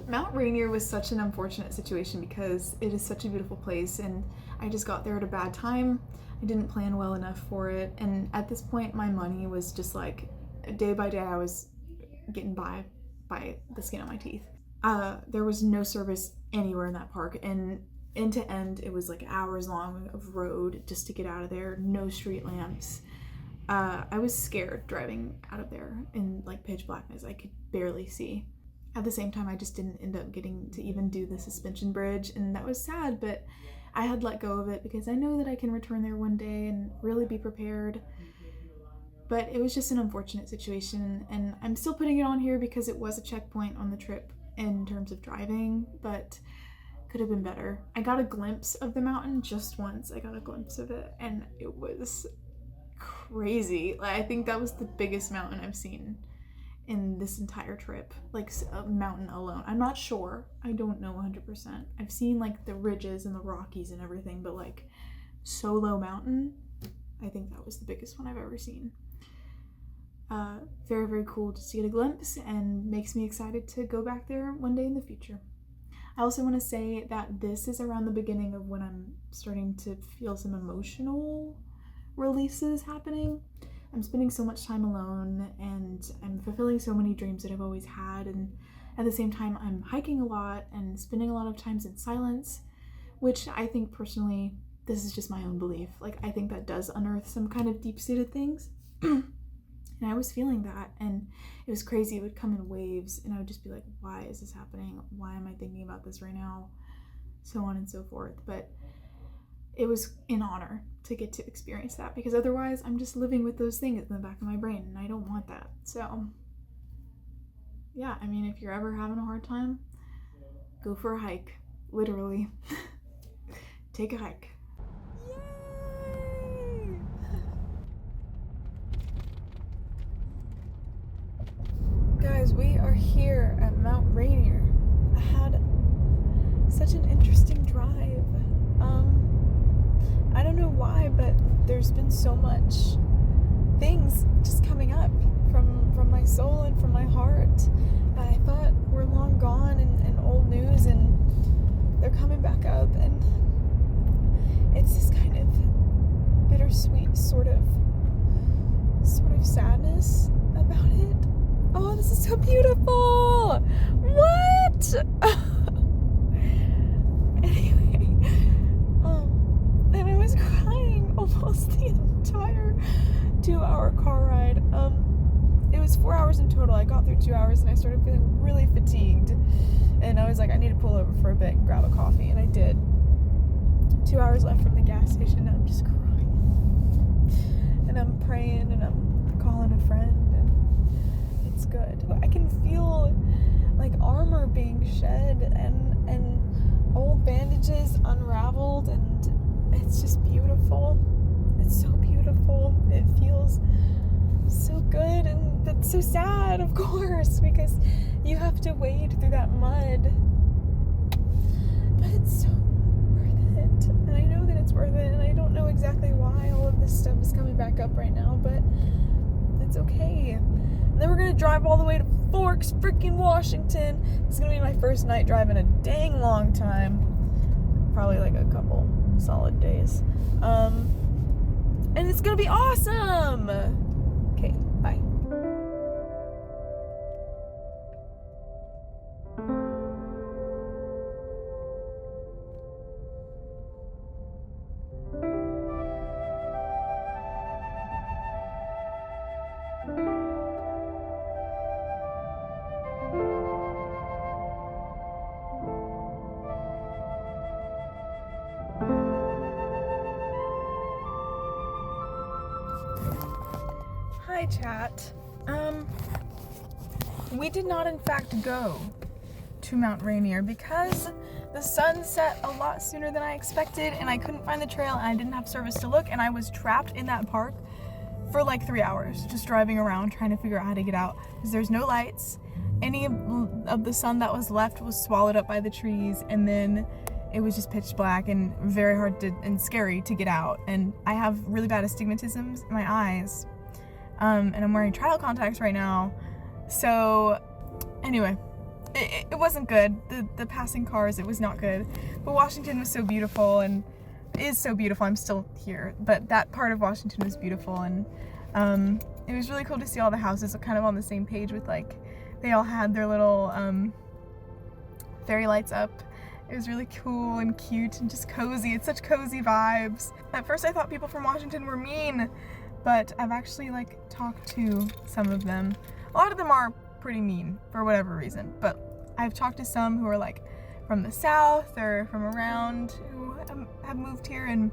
S1: Mount Rainier was such an unfortunate situation because it is such a beautiful place and I just got there at a bad time. I didn't plan well enough for it, and at this point my money was just like day by day I was getting by the skin of my teeth. There was no service anywhere in that park, and end to end it was like hours long of road just to get out of there. No street lamps. I was scared driving out of there in like pitch blackness. I could barely see. At the same time, I just didn't end up getting to even do the suspension bridge, and that was sad, but I had let go of it because I know that I can return there one day and really be prepared. But it was just an unfortunate situation, and I'm still putting it on here because it was a checkpoint on the trip in terms of driving, but could have been better. I got a glimpse of the mountain just once. I got a glimpse of it, and it was crazy. Like, I think that was the biggest mountain I've seen in this entire trip, like a mountain alone. I'm not sure. I don't know 100%. I've seen like the ridges and the Rockies and everything, but like solo mountain, I think that was the biggest one I've ever seen. Very, very cool just to get a glimpse and makes me excited to go back there one day in the future. I also want to say that this is around the beginning of when I'm starting to feel some emotional releases happening. I'm spending so much time alone and I'm fulfilling so many dreams that I've always had, and at the same time I'm hiking a lot and spending a lot of times in silence, which I think personally, this is just my own belief, like I think that does unearth some kind of deep-seated things. And I was feeling that, and it was crazy. It would come in waves and I would just be like, why is this happening? Why am I thinking about this right now? So on and so forth. But it was an honor to get to experience that, because otherwise I'm just living with those things in the back of my brain and I don't want that. So yeah, I mean, if you're ever having a hard time, go for a hike, literally. Take a hike.
S4: Guys, guys, we are here at Mount Rainier. I had such an interesting drive. I don't know why, but there's been so much things just coming up from my soul and from my heart that I thought were long gone and old news, and they're coming back up, and it's this kind of bittersweet sort of sadness about it. Oh, this is so beautiful! What? Anyway, and I was crying almost the entire 2-hour car ride. It was 4 hours in total. I got through 2 hours and I started feeling really fatigued. And I was like, I need to pull over for a bit and grab a coffee, and I did. 2 hours left from the gas station, and I'm just crying. And I'm praying, and I'm calling a friend, and it's good. I can feel like armor being shed and old bandages unraveled, and it's just beautiful. It's so beautiful. It feels so good, and that's so sad, of course, because you have to wade through that mud. But it's so worth it, and I know that it's worth it, and I don't know exactly why all of this stuff is coming back up right now, but it's okay. And then we're gonna drive all the way to Forks, freaking Washington. It's gonna be my first night drive in a dang long time. Probably like a couple solid days. And it's gonna be awesome! Okay, bye. Hi, chat. We did not in fact go to Mount Rainier because the sun set a lot sooner than I expected, and I couldn't find the trail, and I didn't have service to look, and I was trapped in that park for like 3 hours, just driving around trying to figure out how to get out, because there's no lights. Any of the sun that was left was swallowed up by the trees, and then it was just pitch black and very hard and scary to get out. And I have really bad astigmatisms in my eyes. And I'm wearing trial contacts right now. So anyway, it wasn't good. The passing cars, it was not good. But Washington was so beautiful, and is so beautiful. I'm still here, but that part of Washington was beautiful, and it was really cool to see all the houses kind of on the same page with, like, they all had their little fairy lights up. It was really cool and cute and just cozy. It's such cozy vibes. At first I thought people from Washington were mean, but I've actually like talked to some of them. A lot of them are pretty mean for whatever reason, but I've talked to some who are like from the South or from around who have moved here, and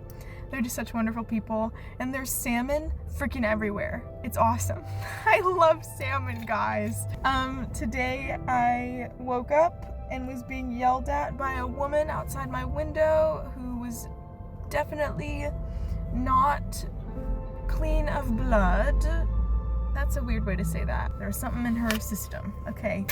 S4: they're just such wonderful people. And there's salmon freaking everywhere. It's awesome. I love salmon, guys. Today I woke up and was being yelled at by a woman outside my window who was definitely not clean of blood. That's a weird way to say that. There was something in her system, okay?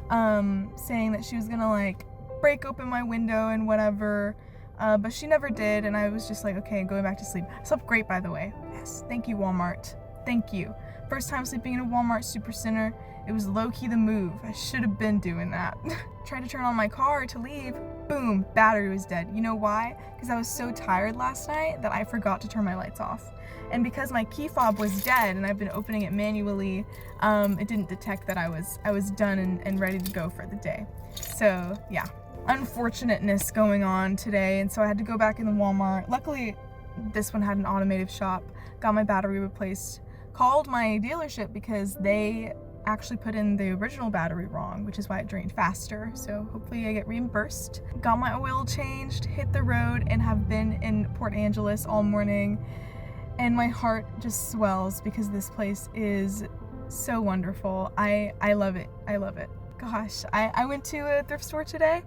S4: Saying that she was gonna like break open my window and whatever, but she never did, and I was just like, okay, going back to sleep. I slept great, by the way. Yes, thank you, Walmart. Thank you. First time sleeping in a Walmart supercenter. It was low-key the move. I should have been doing that. Tried to turn on my car to leave. Boom, battery was dead. You know why? Because I was so tired last night that I forgot to turn my lights off. And because my key fob was dead and I've been opening it manually, it didn't detect that I was done and ready to go for the day. So yeah, unfortunateness going on today, and so I had to go back in the Walmart. Luckily, this one had an automotive shop. Got my battery replaced. Called my dealership because they actually put in the original battery wrong, which is why it drained faster. So hopefully I get reimbursed. Got my oil changed, hit the road, and have been in Port Angeles all morning. And my heart just swells because this place is so wonderful. I love it. I love it. Gosh, I went to a thrift store today.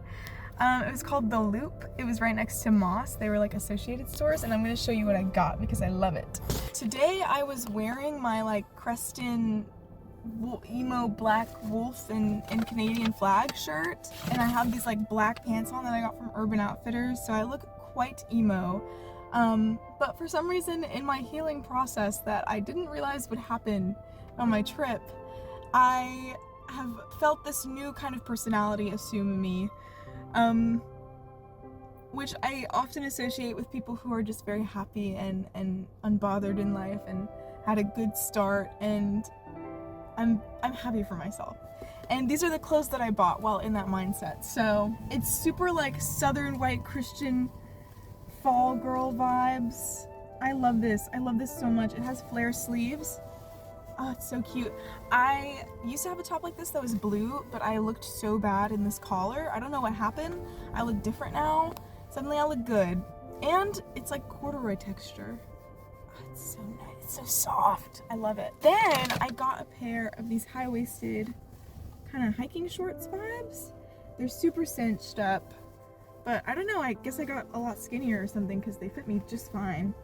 S4: It was called The Loop. It was right next to Moss. They were like associated stores, and I'm gonna show you what I got because I love it. Today I was wearing my like Creston emo black wolf and Canadian flag shirt, and I have these like black pants on that I got from Urban Outfitters, so I look quite emo. But for some reason in my healing process that I didn't realize would happen on my trip, I have felt this new kind of personality assume me, which I often associate with people who are just very happy and unbothered in life and had a good start, and I'm happy for myself. And these are the clothes that I bought while in that mindset. So it's super like southern white Christian fall girl vibes. I love this. I love this so much. It has flare sleeves. Oh, it's so cute. I used to have a top like this that was blue, but I looked so bad in this collar. I don't know what happened. I look different now. Suddenly I look good. And it's like corduroy texture. Oh, it's so nice. It's so soft. I love it. Then I got a pair of these high-waisted kind of hiking shorts vibes. They're super cinched up, but I don't know, I guess I got a lot skinnier or something because they fit me just fine.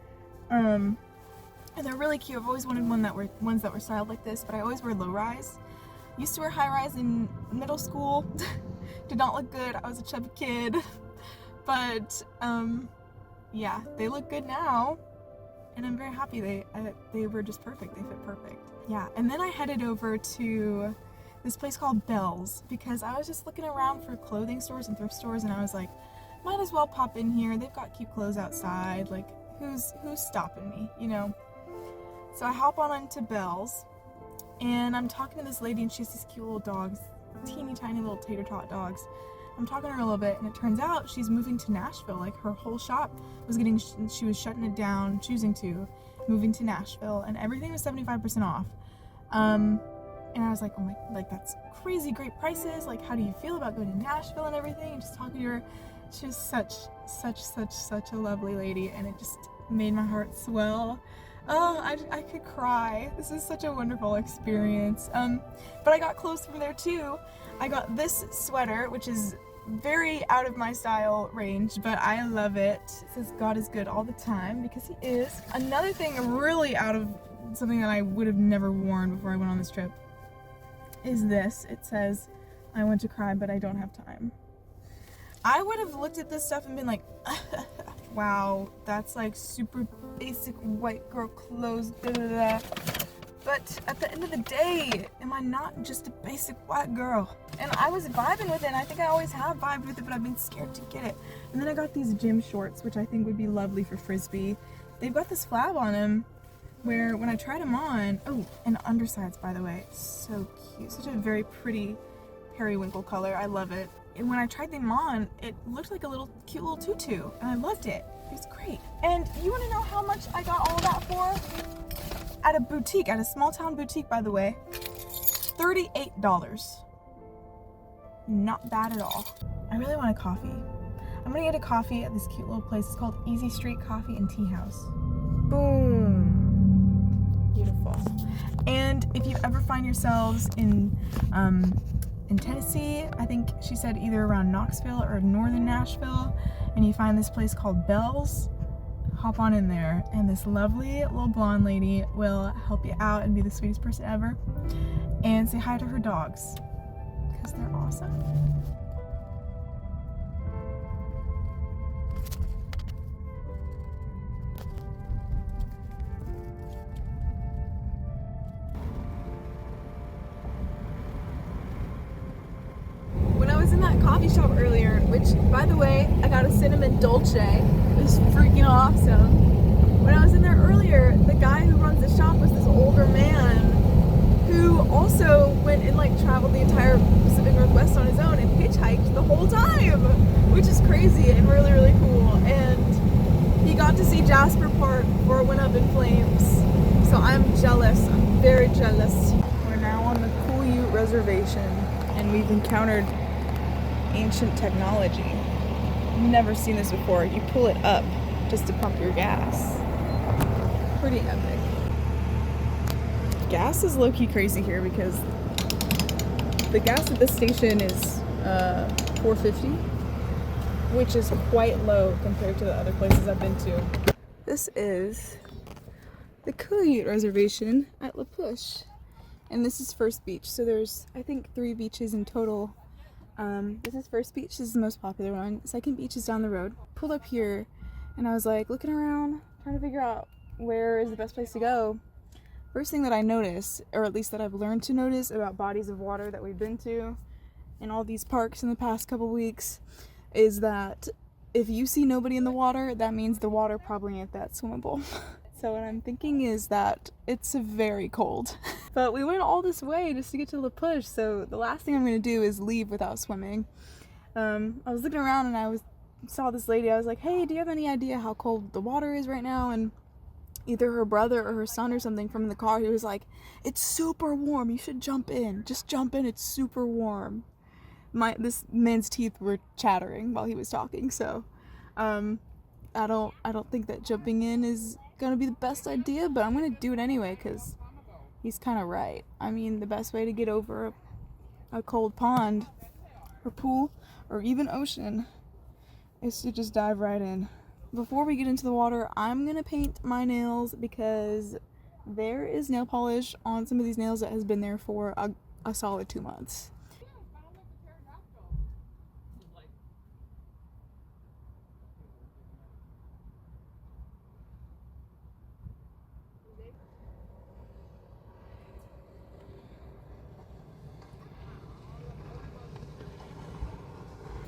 S4: And they're really cute. I've always wanted ones that were styled like this, but I always wear low-rise. Used to wear high-rise in middle school. Did not look good. I was a chubby kid. But yeah, they look good now, and I'm very happy. They were just perfect. They fit perfect. Yeah, and then I headed over to this place called Bells because I was just looking around for clothing stores and thrift stores, and I was like, might as well pop in here. They've got cute clothes outside. Like, who's stopping me, you know? So I hop on into Bells, and I'm talking to this lady, and she has these cute little dogs, teeny tiny little tater tot dogs. I'm talking to her a little bit, and it turns out she's moving to Nashville. Like, her whole shop was she was shutting it down, moving to Nashville, and everything was 75% off. And I was like, oh my, like, that's crazy great prices. Like, how do you feel about going to Nashville and everything? And just talking to her, she was such a lovely lady, and it just made my heart swell. Oh, I could cry. This is such a wonderful experience. But I got clothes from there too. I got this sweater, which is very out of my style range, but I love it. It says God is good all the time, because he is. Another thing really out of something that I would have never worn before I went on this trip is this. It says, I want to cry, but I don't have time. I would have looked at this stuff and been like, wow, that's like super basic white girl clothes, da da da. But at the end of the day, am I not just a basic white girl? And I was vibing with it, and I think I always have vibed with it, but I've been scared to get it. And then I got these gym shorts, which I think would be lovely for Frisbee. They've got this flab on them, where when I tried them on, oh, and undersides, by the way, so cute. Such a very pretty periwinkle color, I love it. And when I tried them on, it looked like a cute little tutu, and I loved it. It was great. And you wanna know how much I got all of that for? At a boutique, at a small town boutique, by the way, $38. Not bad at all. I really want a coffee. I'm gonna get a coffee at this cute little place. It's called Easy Street Coffee and Tea House. Boom. Beautiful. And if you ever find yourselves in Tennessee, I think she said either around Knoxville or northern Nashville, and you find this place called Bells, hop on in there, and this lovely little blonde lady will help you out and be the sweetest person ever, and say hi to her dogs, because they're awesome. When I was in that coffee shop earlier, which, by the way, I got a cinnamon dolce. It was freaking awesome. When I was in there earlier, the guy who runs the shop was this older man who also went and like traveled the entire Pacific Northwest on his own and hitchhiked the whole time, which is crazy and really, really cool. And he got to see Jasper Park before it went up in flames. So I'm jealous. I'm very jealous. We're now on the Cool Ute Reservation, and we've encountered ancient technology. Never seen this before. You pull it up just to pump your gas. Pretty epic. Gas is low-key crazy here because the gas at this station is $4.50, which is quite low compared to the other places I've been to. This is the Cool Ute Reservation at La Push. and this is First Beach. So there's, I think, 3 beaches in total. This is First Beach, this is the most popular one. Second beach is down the road. Pulled up here, and I was like looking around, trying to figure out where is the best place to go. First thing that I noticed, or at least that I've learned to notice about bodies of water that we've been to in all these parks in the past couple weeks, is that if you see nobody in the water, that means the water probably ain't that swimmable. So what I'm thinking is that it's very cold. But we went all this way just to get to La Push, so the last thing I'm going to do is leave without swimming. I was looking around and I saw this lady. I was like, hey, do you have any idea how cold the water is right now? And either her brother or her son or something from the car, he was like, it's super warm, you should jump in. Just jump in, it's super warm. This man's teeth were chattering while he was talking, so I don't think that jumping in is gonna be the best idea, but I'm gonna do it anyway because he's kind of right. I mean, the best way to get over a cold pond or pool or even ocean is to just dive right in. Before we get into the water, I'm gonna paint my nails because there is nail polish on some of these nails that has been there for a solid 2 months.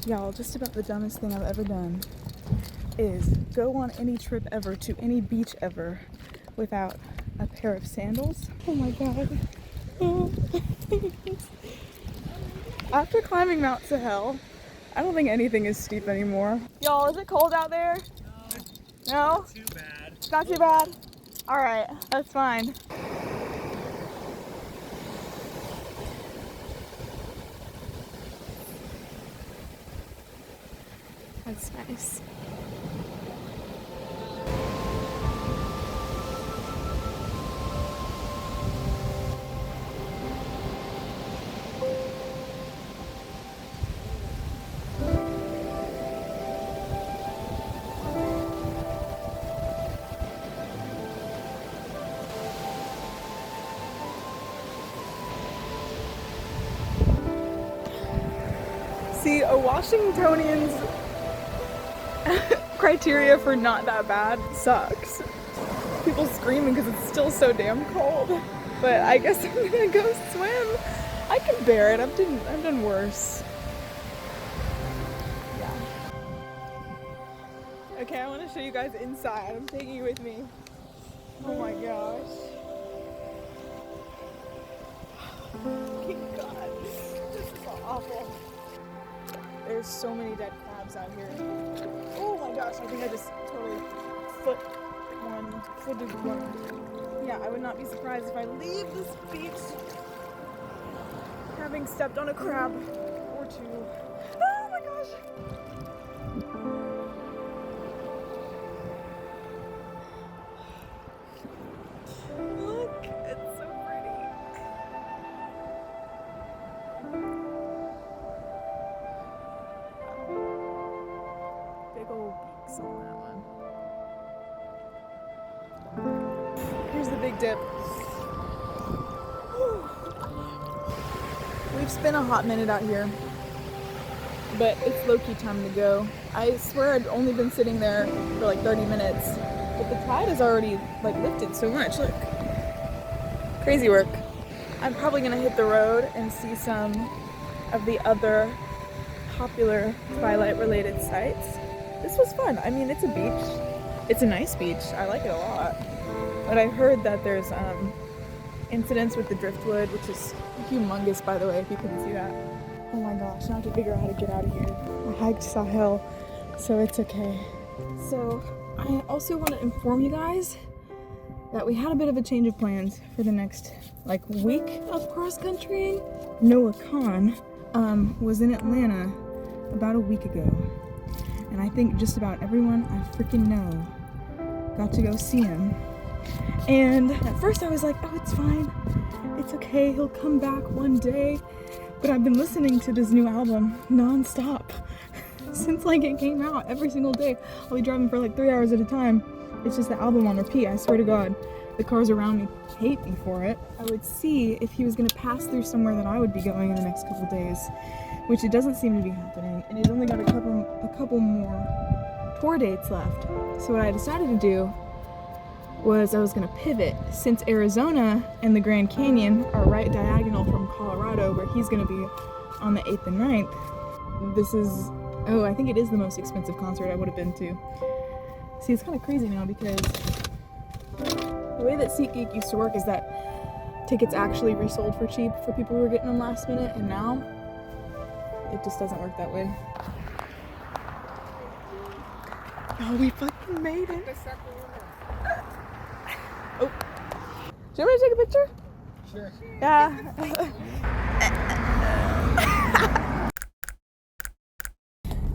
S4: Y'all, just about the dumbest thing I've ever done is go on any trip ever to any beach ever without a pair of sandals. Oh my god. Oh. After climbing Mount Sahel, I don't think anything is steep anymore. Y'all, is it cold out there? No?
S5: Not too bad.
S4: It's not too bad? Alright, that's fine. That's nice. See, a Washingtonian's criteria for not that bad sucks. People screaming because it's still so damn cold. But I guess I'm gonna go swim. I can bear it. I've done worse. Yeah. Okay, I want to show you guys inside. I'm taking you with me. Oh my gosh. Thank God. This is awful. There's so many dead crabs out here. Oh my gosh, I think I just totally footed one. Yeah, I would not be surprised if I leave this beach having stepped on a crab or 2. Oh my gosh. Look, it's so pretty. Big old beaks on that one. Here's the big dip. We've spent a hot minute out here, but it's low-key time to go. I swear I'd only been sitting there for like 30 minutes, but the tide has already like lifted so much. Look, crazy work. I'm probably gonna hit the road and see some of the other popular twilight-related sites. This was fun. I mean, it's a beach. It's a nice beach. I like it a lot. But I heard that there's incidents with the driftwood, which is humongous, by the way, if you couldn't see that. Oh my gosh, now I have to figure out how to get out of here. I hiked Sahel, so it's okay. So I also want to inform you guys that we had a bit of a change of plans for the next like week of cross-countrying. Noah Khan was in Atlanta about a week ago, and I think just about everyone I freaking know got to go see him. And at first I was like, oh, it's fine, it's okay, he'll come back one day. But I've been listening to this new album non-stop since like it came out. Every single day I'll be driving for like 3 hours at a time. It's just the album on repeat, I swear to God. the cars around me hate me for it. I would see if he was gonna pass through somewhere that I would be going in the next couple days, which it doesn't seem to be happening, and he's only got a couple more tour dates left. So what I decided to do was I was gonna pivot, since Arizona and the Grand Canyon are right diagonal from Colorado, where he's gonna be on the 8th and 9th. This is, oh, I think it is the most expensive concert I would have been to. See, it's kind of crazy now because the way that SeatGeek used to work is that tickets actually resold for cheap for people who were getting them last minute, and now it just doesn't work that way. Oh, we fucking made it. Oh. Do you want me to take a picture?
S3: Sure.
S4: Yeah.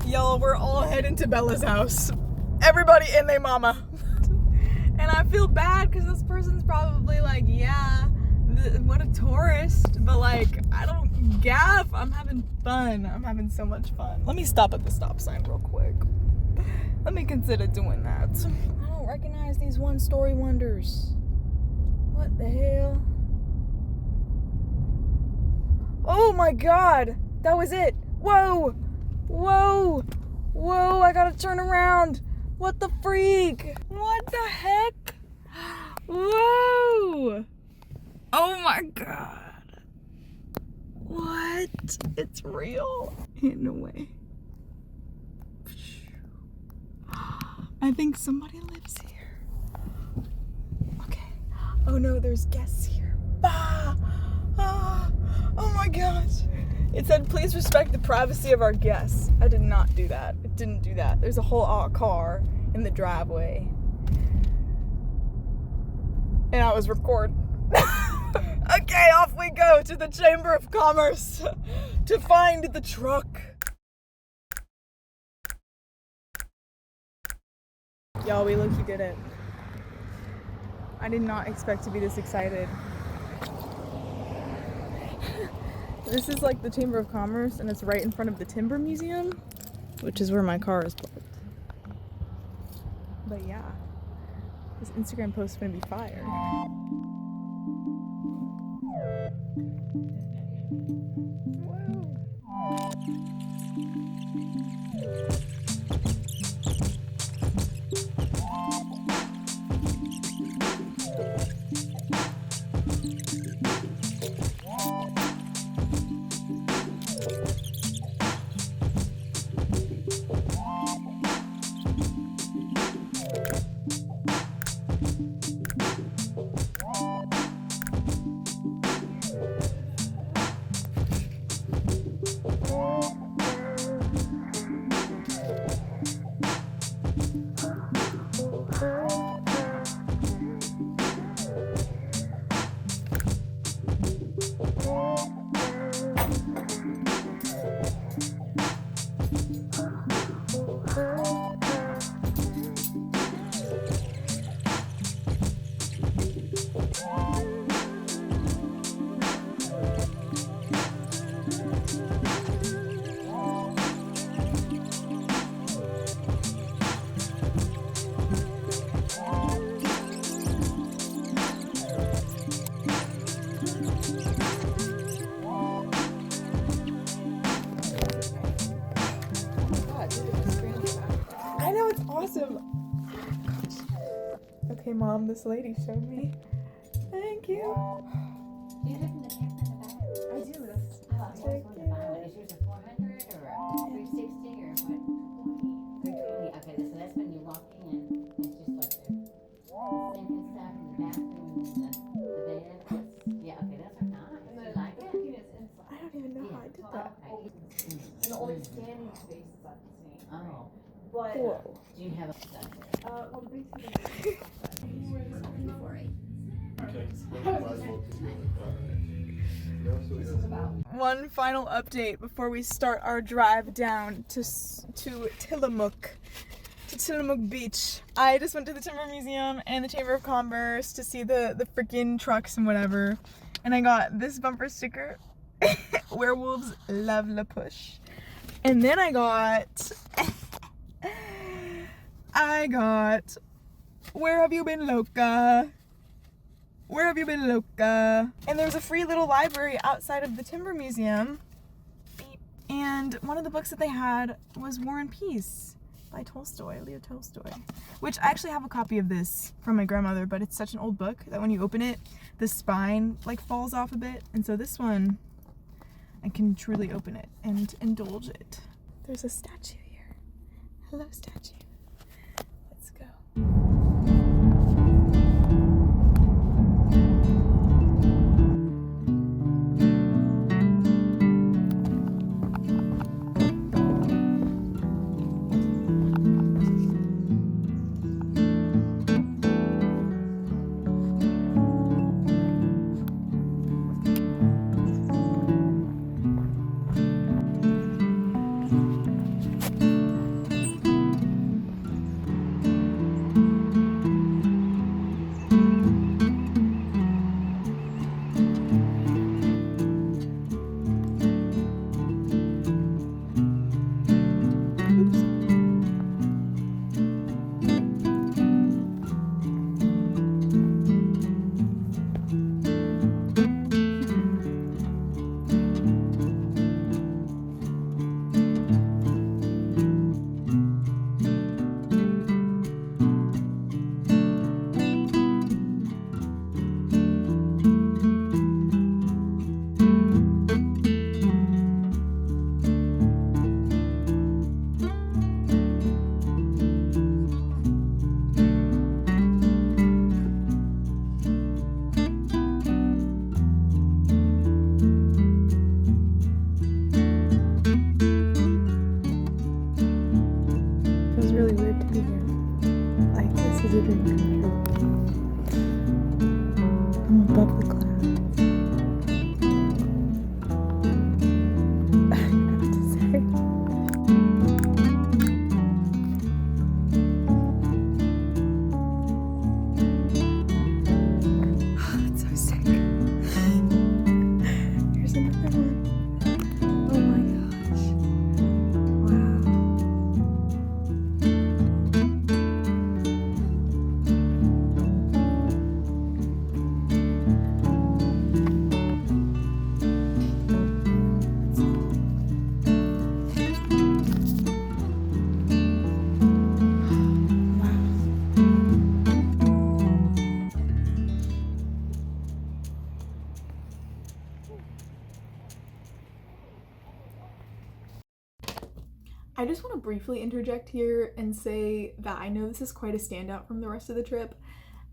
S4: Y'all, we're all heading to Bella's house. Everybody and their mama. And I feel bad because this person's probably like, yeah, what a tourist. But like, I don't gaff. I'm having fun. I'm having so much fun. Let me stop at the stop sign real quick. Let me consider doing that. I don't recognize these one-story wonders. What the hell? Oh my god! That was it! Whoa! Whoa! Whoa, I gotta turn around! What the freak? What the heck? Whoa! Oh my god! What? It's real. Ain't no way. I think somebody lives here. Okay. Oh no, there's guests here. Ah! Ah! Oh my gosh. It said, please respect the privacy of our guests. I did not do that. It didn't do that. There's a whole car in the driveway. And I was recording. Okay, off we go to the Chamber of Commerce to find the truck. Y'all, we low-key did it. I did not expect to be this excited. This is like the Chamber of Commerce, and it's right in front of the Timber Museum, which is where my car is parked. But yeah, this Instagram post is gonna be fire. Okay, Mom, this lady showed me. Thank you.
S5: Do you live in the camper in the back?
S4: I do. That's
S5: Oh, I always wanted to buy one. Is yours a 400 or a 360 or what? 320. Okay, so that's when you walk in. It's just like the sink and stuff in the bathroom and the bed. Yeah, okay, those are nice. You like it?
S4: I don't even know how I did that.
S5: Okay.
S6: And the only standing space is at the sink.
S5: Oh,
S6: But,
S4: Whoa.
S5: do you have a stuff?
S6: well, basically,
S4: One final update before we start our drive down to Tillamook. To Tillamook Beach. I just went to the Timber Museum and the Chamber of Commerce to see the freaking trucks and whatever. And I got this bumper sticker. Werewolves love La Push. And then I got Where Have You Been, Loca? Where have you been, loca? And there's a free little library outside of the Timber Museum. Beep. And one of the books that they had was War and Peace by Leo Tolstoy. Which I actually have a copy of this from my grandmother, but it's such an old book that when you open it, the spine like falls off a bit. And so this one, I can truly open it and indulge it. There's a statue here. Hello, statue. Let's go. I just want to briefly interject here and say that I know this is quite a standout from the rest of the trip.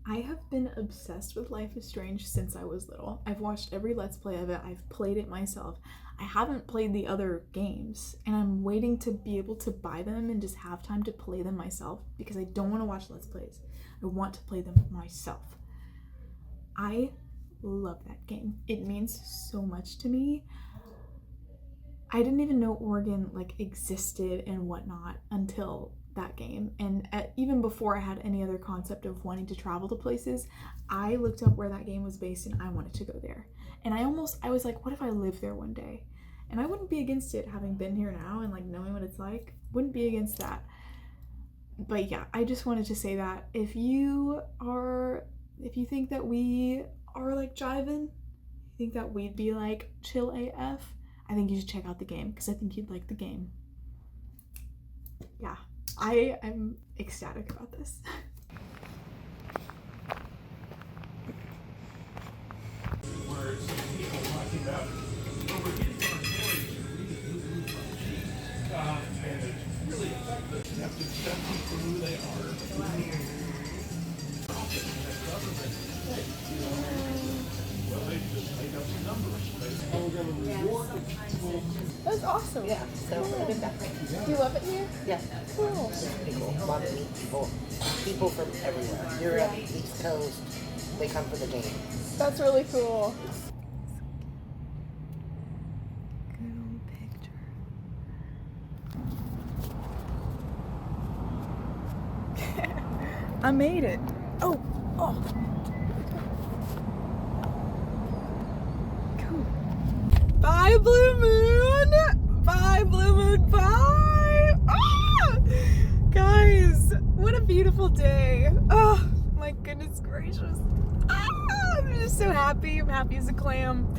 S4: I have been obsessed with Life is Strange since I was little. I've watched every Let's Play of it. I've played it myself. I haven't played the other games, and I'm waiting to be able to buy them and just have time to play them myself because I don't want to watch Let's Plays. I want to play them myself. I love that game. It means so much to me. I didn't even know Oregon like existed and whatnot until that game, and even before I had any other concept of wanting to travel to places, I looked up where that game was based and I wanted to go there. And I was like, what if I lived there one day? And I wouldn't be against it, having been here now and like knowing what it's like. Wouldn't be against that. But yeah, I just wanted to say that if you think that we are like jiving, you think that we'd be like chill AF, I think you should check out the game because I think you'd like the game. Yeah, I am ecstatic about this.
S2: That's awesome.
S3: Yeah, so I did that.
S2: Do you love it here?
S3: Yeah.
S2: Cool.
S3: It's pretty cool. A lot of neat people. People from everywhere. Europe, East Coast, they come for the game.
S2: That's really cool.
S4: Good old picture. I made it. Oh. Cool. Bye, Blue Moon. Bye, Blue Moon. Bye. Ah! Guys, what a beautiful day. Oh, my goodness gracious. Ah,
S2: just so happy. I'm happy as a clam.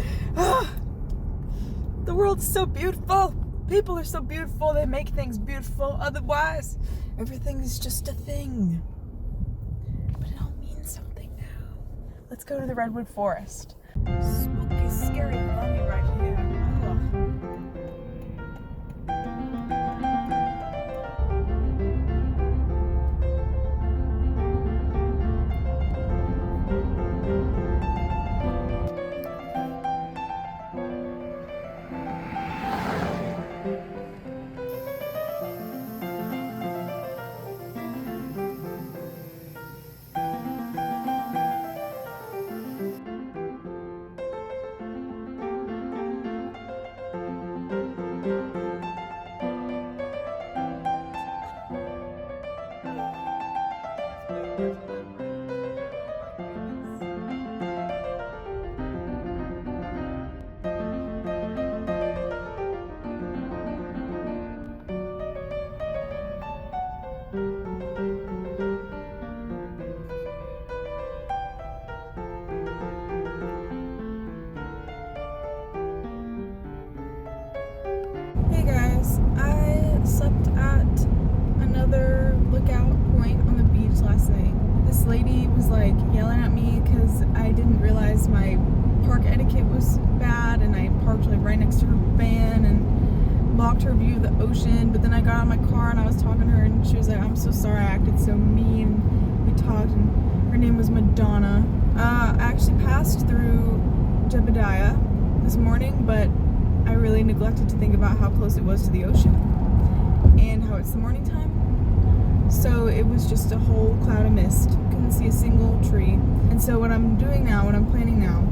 S2: The world's so beautiful. People are so beautiful. They make things beautiful. Otherwise, everything is just a thing. But it all means something now. Let's go to the redwood forest. Spooky, scary bunny right here. Hey guys, I slept at another lookout point on the beach last night. This lady was like yelling at me because I didn't realize my park etiquette was bad and I parked like right next to her van and blocked her view of the ocean. But then I got out of my car and I was talking to her and she was like, I'm so sorry I acted so mean. We talked and her name was Madonna. I actually passed through Jebediah this morning, but I really neglected to think about how close it was to the ocean and how it's the morning time. So it was just a whole cloud of mist. Couldn't see a single tree. And so what I'm doing now, what I'm planning now,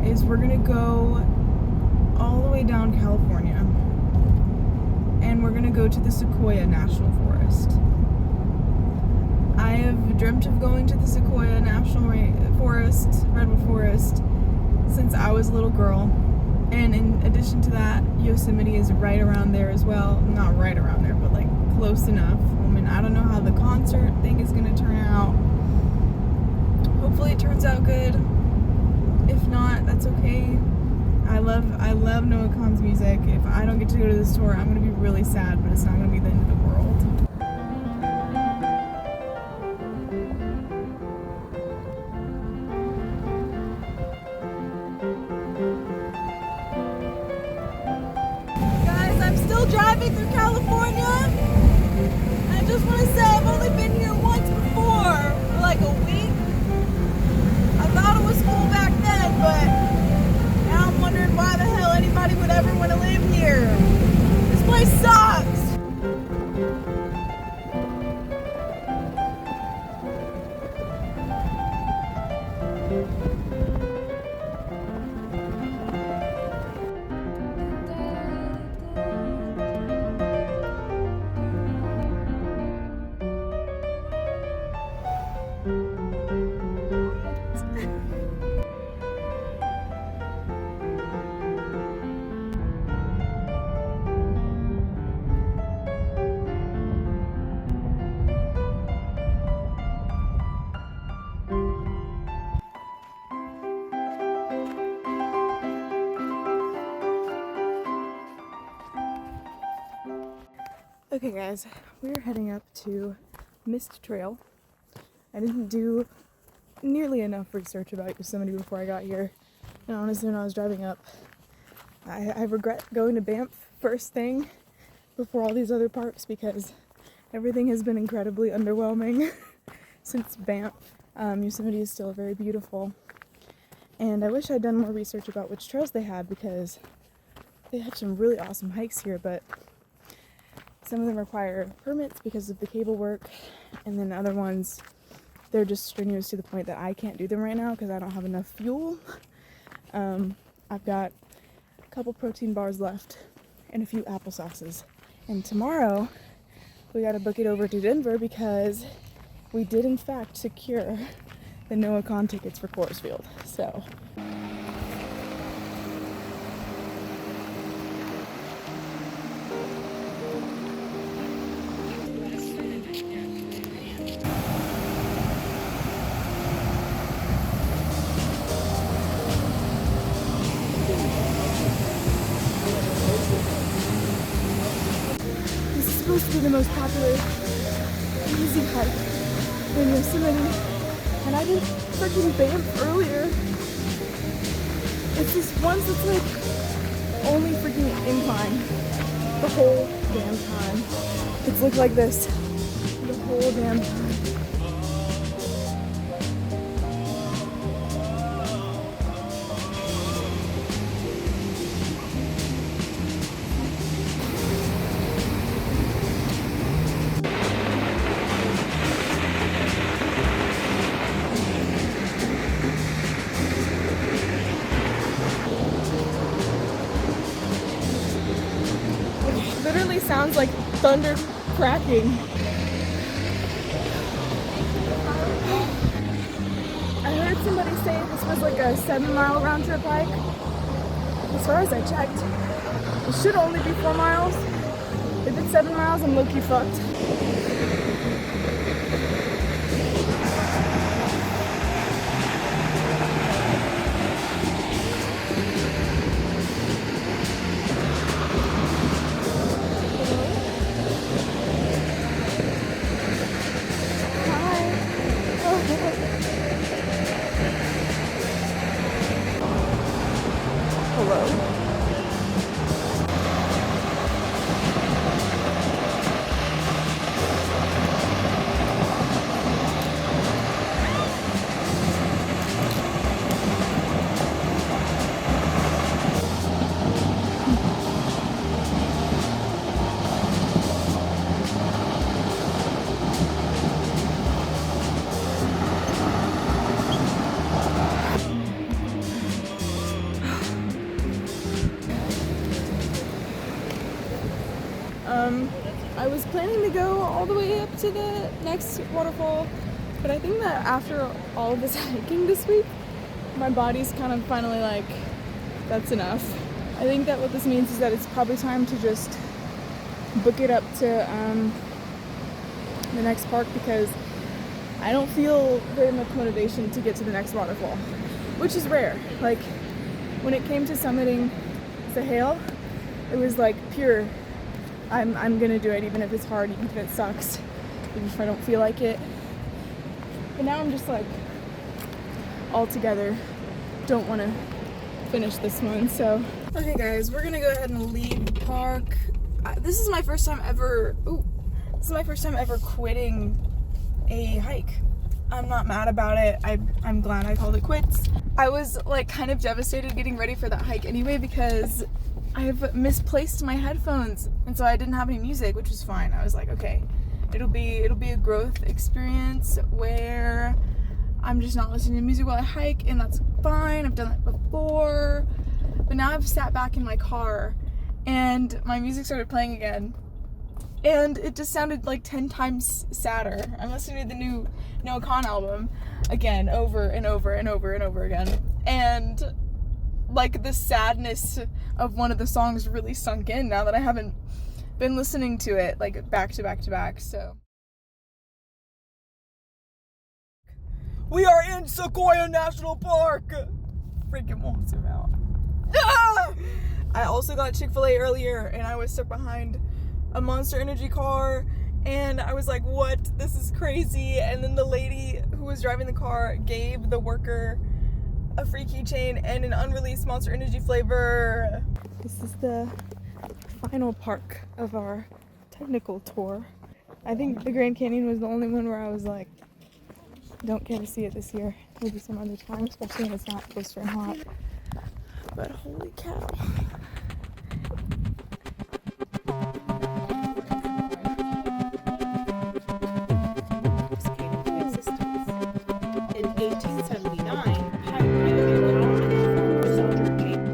S2: is we're gonna go all the way down California and we're gonna go to the Sequoia National Forest. I have dreamt of going to the Sequoia National Forest, Redwood Forest, since I was a little girl. And in addition to that, Yosemite is right around there as well. Not right around there, but like close enough. I mean, I don't know how the concert thing is gonna turn out. Hopefully it turns out good. If not, that's okay. I love Noah Kahan's music. If I don't get to go to this tour, I'm gonna be really sad, but it's not gonna be the end of the world. Driving through California. I just want to say I've only been here once before, for like a week. I thought it was cool back then, but now I'm wondering why the hell anybody would ever want to live here. This place sucks. Okay guys, we're heading up to Mist Trail. I didn't do nearly enough research about Yosemite before I got here. And honestly, when I was driving up, I regret going to Banff first thing before all these other parks because everything has been incredibly underwhelming since Banff. Yosemite is still very beautiful. And I wish I'd done more research about which trails they had because they had some really awesome hikes here, but some of them require permits because of the cable work, and then other ones, they're just strenuous to the point that I can't do them right now because I don't have enough fuel. I've got a couple protein bars left and a few applesauces. And tomorrow, we gotta book it over to Denver because we did in fact secure the Noah Kahan tickets for Coors Field. So
S4: supposed to be the most popular easy hike in Yosemite, and I did freaking Banff earlier. It's this one that's like only freaking incline the whole damn time. It's looked like this the whole damn time. Literally sounds like thunder cracking. I heard somebody say this was like a 7-mile round trip hike. As far as I checked, it should only be 4 miles. If it's 7 miles, I'm low-key fucked. I was planning to go all the way up to the next waterfall, but I think that after all of this hiking this week, my body's kind of finally like, that's enough. I think that what this means is that it's probably time to just book it up to the next park, because I don't feel very much motivation to get to the next waterfall, which is rare. Like, when it came to summiting Sahale, it was like pure, I'm gonna do it even if it's hard, even if it sucks, even if I don't feel like it. But now I'm just like, all together, don't want to finish this one. So, okay guys, we're gonna go ahead and leave the park. This is my first time ever, quitting a hike. I'm not mad about it. I'm glad I called it quits. I was like kind of devastated getting ready for that hike anyway, because I've misplaced my headphones, and so I didn't have any music, which was fine. I was like, okay, it'll be a growth experience where I'm just not listening to music while I hike, and that's fine. I've done that before. But now I've sat back in my car and my music started playing again, and it just sounded like 10 times sadder. I'm listening to the new Kahan album again, over and over and over and over again, and like the sadness of one of the songs really sunk in now that I haven't been listening to it like back to back to back. So we are in Sequoia National Park. Freaking monster out. Ah! I also got Chick-fil-A earlier, and I was stuck behind a Monster Energy car, and I was like, what? This is crazy. And then the lady who was driving the car gave the worker a free keychain and an unreleased Monster Energy flavor. This is the final park of our technical tour. I think the Grand Canyon was the only one where I was like, don't care to see it this year. Maybe some other time, especially when it's not close and hot. But holy cow.
S2: In 1879, pioneer soldier James.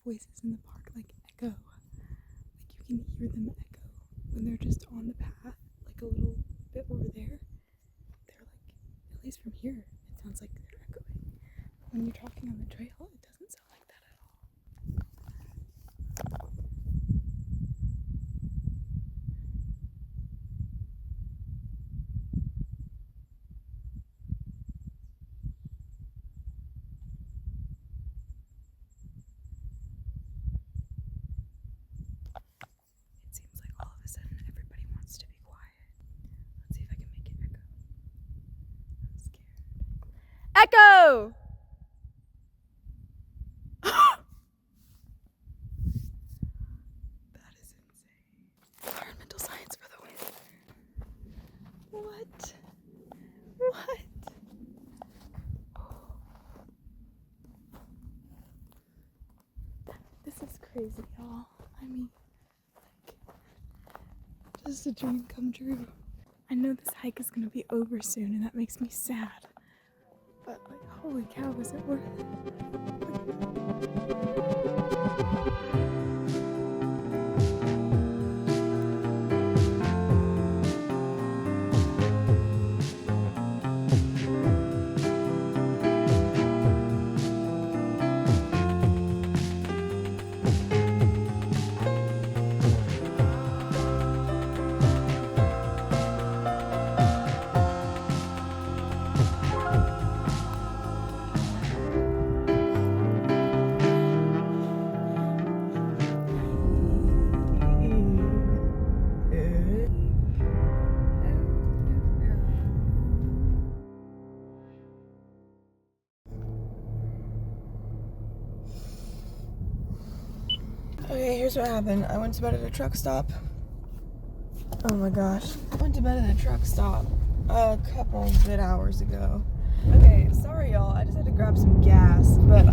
S4: voices in the park like echo. Like you can hear them echo when they're just on the path, like a little bit over there. They're like, at least from here, it sounds like they're echoing. But when you're talking on the trail, it doesn't sound like that at all. It seems like all of a sudden everybody wants to be quiet. Let's see if I can make it echo. I'm scared. Echo! That is insane. Environmental science for the win. What? What? This is crazy, y'all. I mean, like, just a dream come true. I know this hike is gonna be over soon, and that makes me sad. But, like, holy cow, was it worth it?
S2: Okay, here's what happened. I went to bed at a truck stop. Oh my gosh. I went to bed at a truck stop a couple good hours ago. Okay, sorry y'all. I just had to grab some gas, but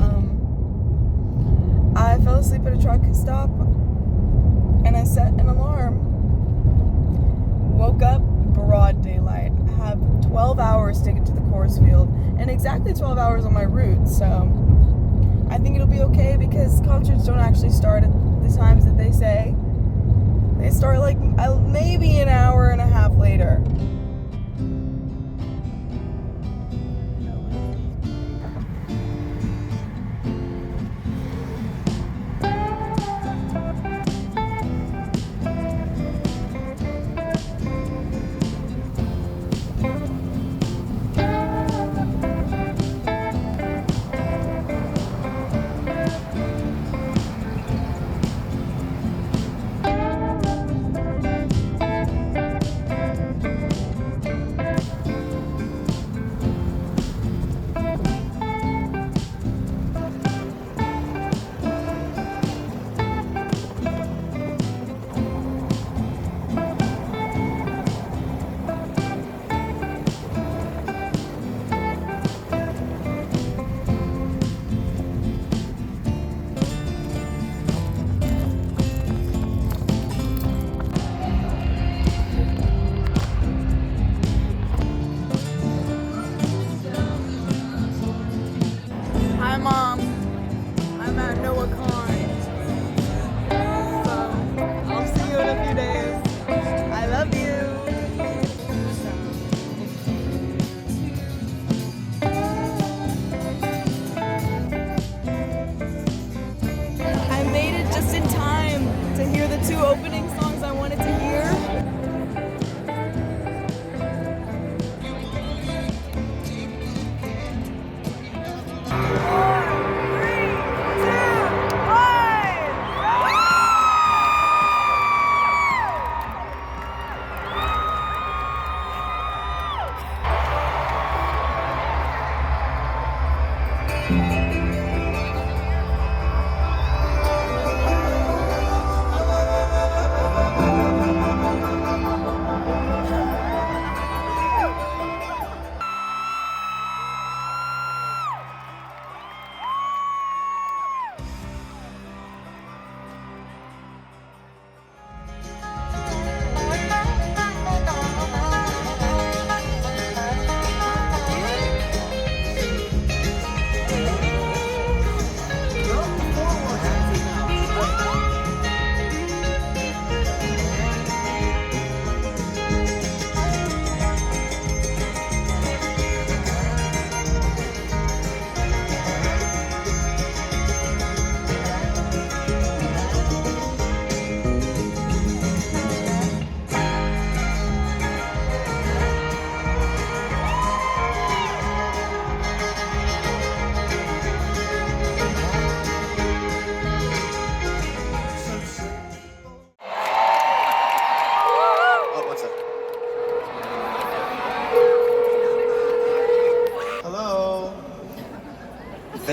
S2: I fell asleep at a truck stop and I set an alarm. Woke up broad daylight. I have 12 hours to get to the course field and exactly 12 hours on my route, so I think it'll be okay because concerts don't actually start at the times that they say. They start like maybe an hour and a half later.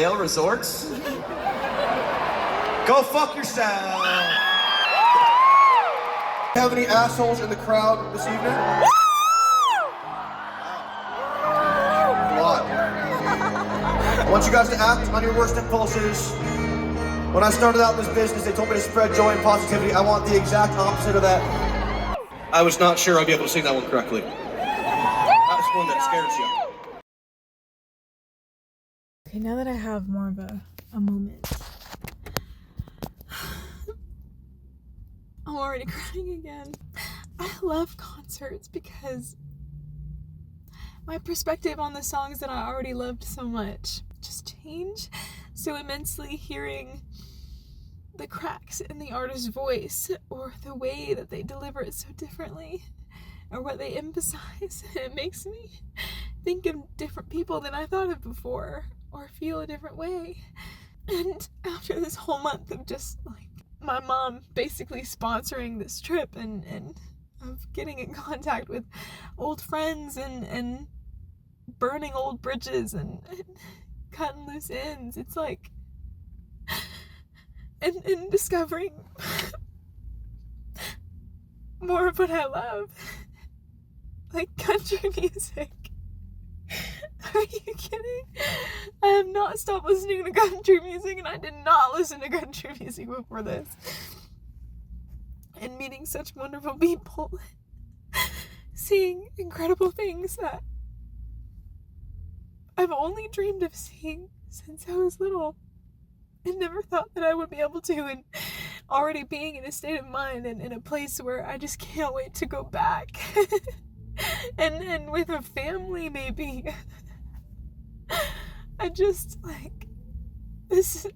S7: Vail Resorts? Go fuck yourself. Have any assholes in the crowd this evening? A lot. I want you guys to act on your worst impulses. When I started out in this business, they told me to spread joy and positivity. I want the exact opposite of that. I was not sure I'd be able to sing that one correctly. That's one that scares you.
S4: Okay, now that I have more of a moment, I'm already crying again. I love concerts because my perspective on the songs that I already loved so much just change so immensely, hearing the cracks in the artist's voice or the way that they deliver it so differently or what they emphasize. It makes me think of different people than I thought of before or feel a different way. And after this whole month of just like my mom basically sponsoring this trip and of getting in contact with old friends and burning old bridges and cutting loose ends, it's like and discovering more of what I love, like country music. Are you kidding? I have not stopped listening to country music, and I did not listen to country music before this. And meeting such wonderful people, seeing incredible things that I've only dreamed of seeing since I was little and never thought that I would be able to, and already being in a state of mind and in a place where I just can't wait to go back. and with a family maybe. I just like this.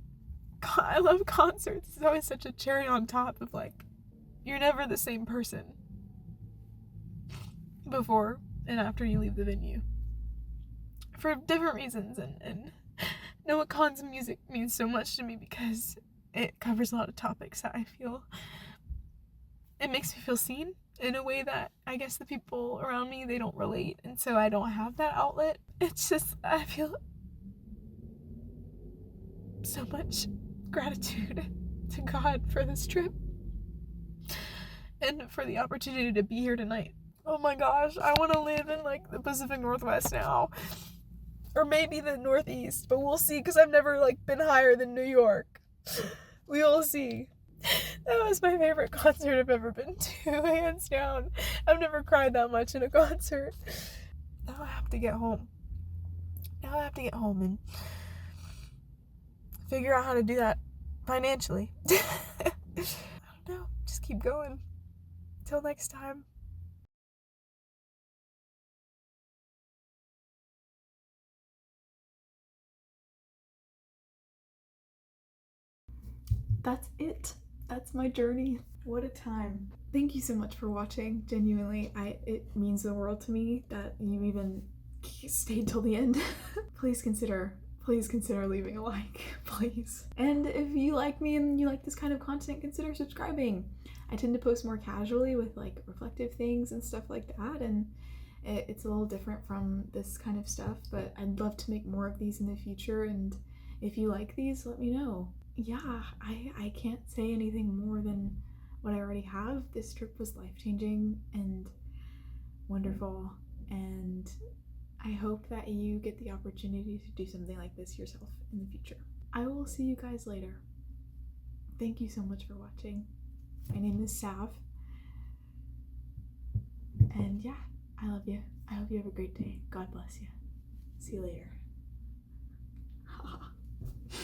S4: I love concerts. It's always such a cherry on top of like, you're never the same person before and after you leave the venue for different reasons. And Noah Khan's music means so much to me because it covers a lot of topics that I feel it makes me feel seen in a way that I guess the people around me, they don't relate, and so I don't have that outlet. It's just, I feel so much gratitude to God for this trip and for the opportunity to be here tonight. Oh my gosh, I want to live in like the Pacific Northwest now, or maybe the Northeast, but we'll see, because I've never like been higher than New York. We will see. That was my favorite concert I've ever been to, hands down. I've never cried that much in a concert. Now I have to get home. And figure out how to do that financially. I don't know. Just keep going. Till next time.
S1: That's it. That's my journey. What a time. Thank you so much for watching. Genuinely, it means the world to me that you even stayed till the end. Please consider leaving a like, please. And if you like me and you like this kind of content, consider subscribing. I tend to post more casually with like reflective things and stuff like that, and it's a little different from this kind of stuff, but I'd love to make more of these in the future, and if you like these, let me know. Yeah, I can't say anything more than what I already have. This trip was life-changing and wonderful, and I hope that you get the opportunity to do something like this yourself in the future. I will see you guys later. Thank you so much for watching. My name is Sav, and yeah, I love you. I hope you have a great day. God bless you. See you later.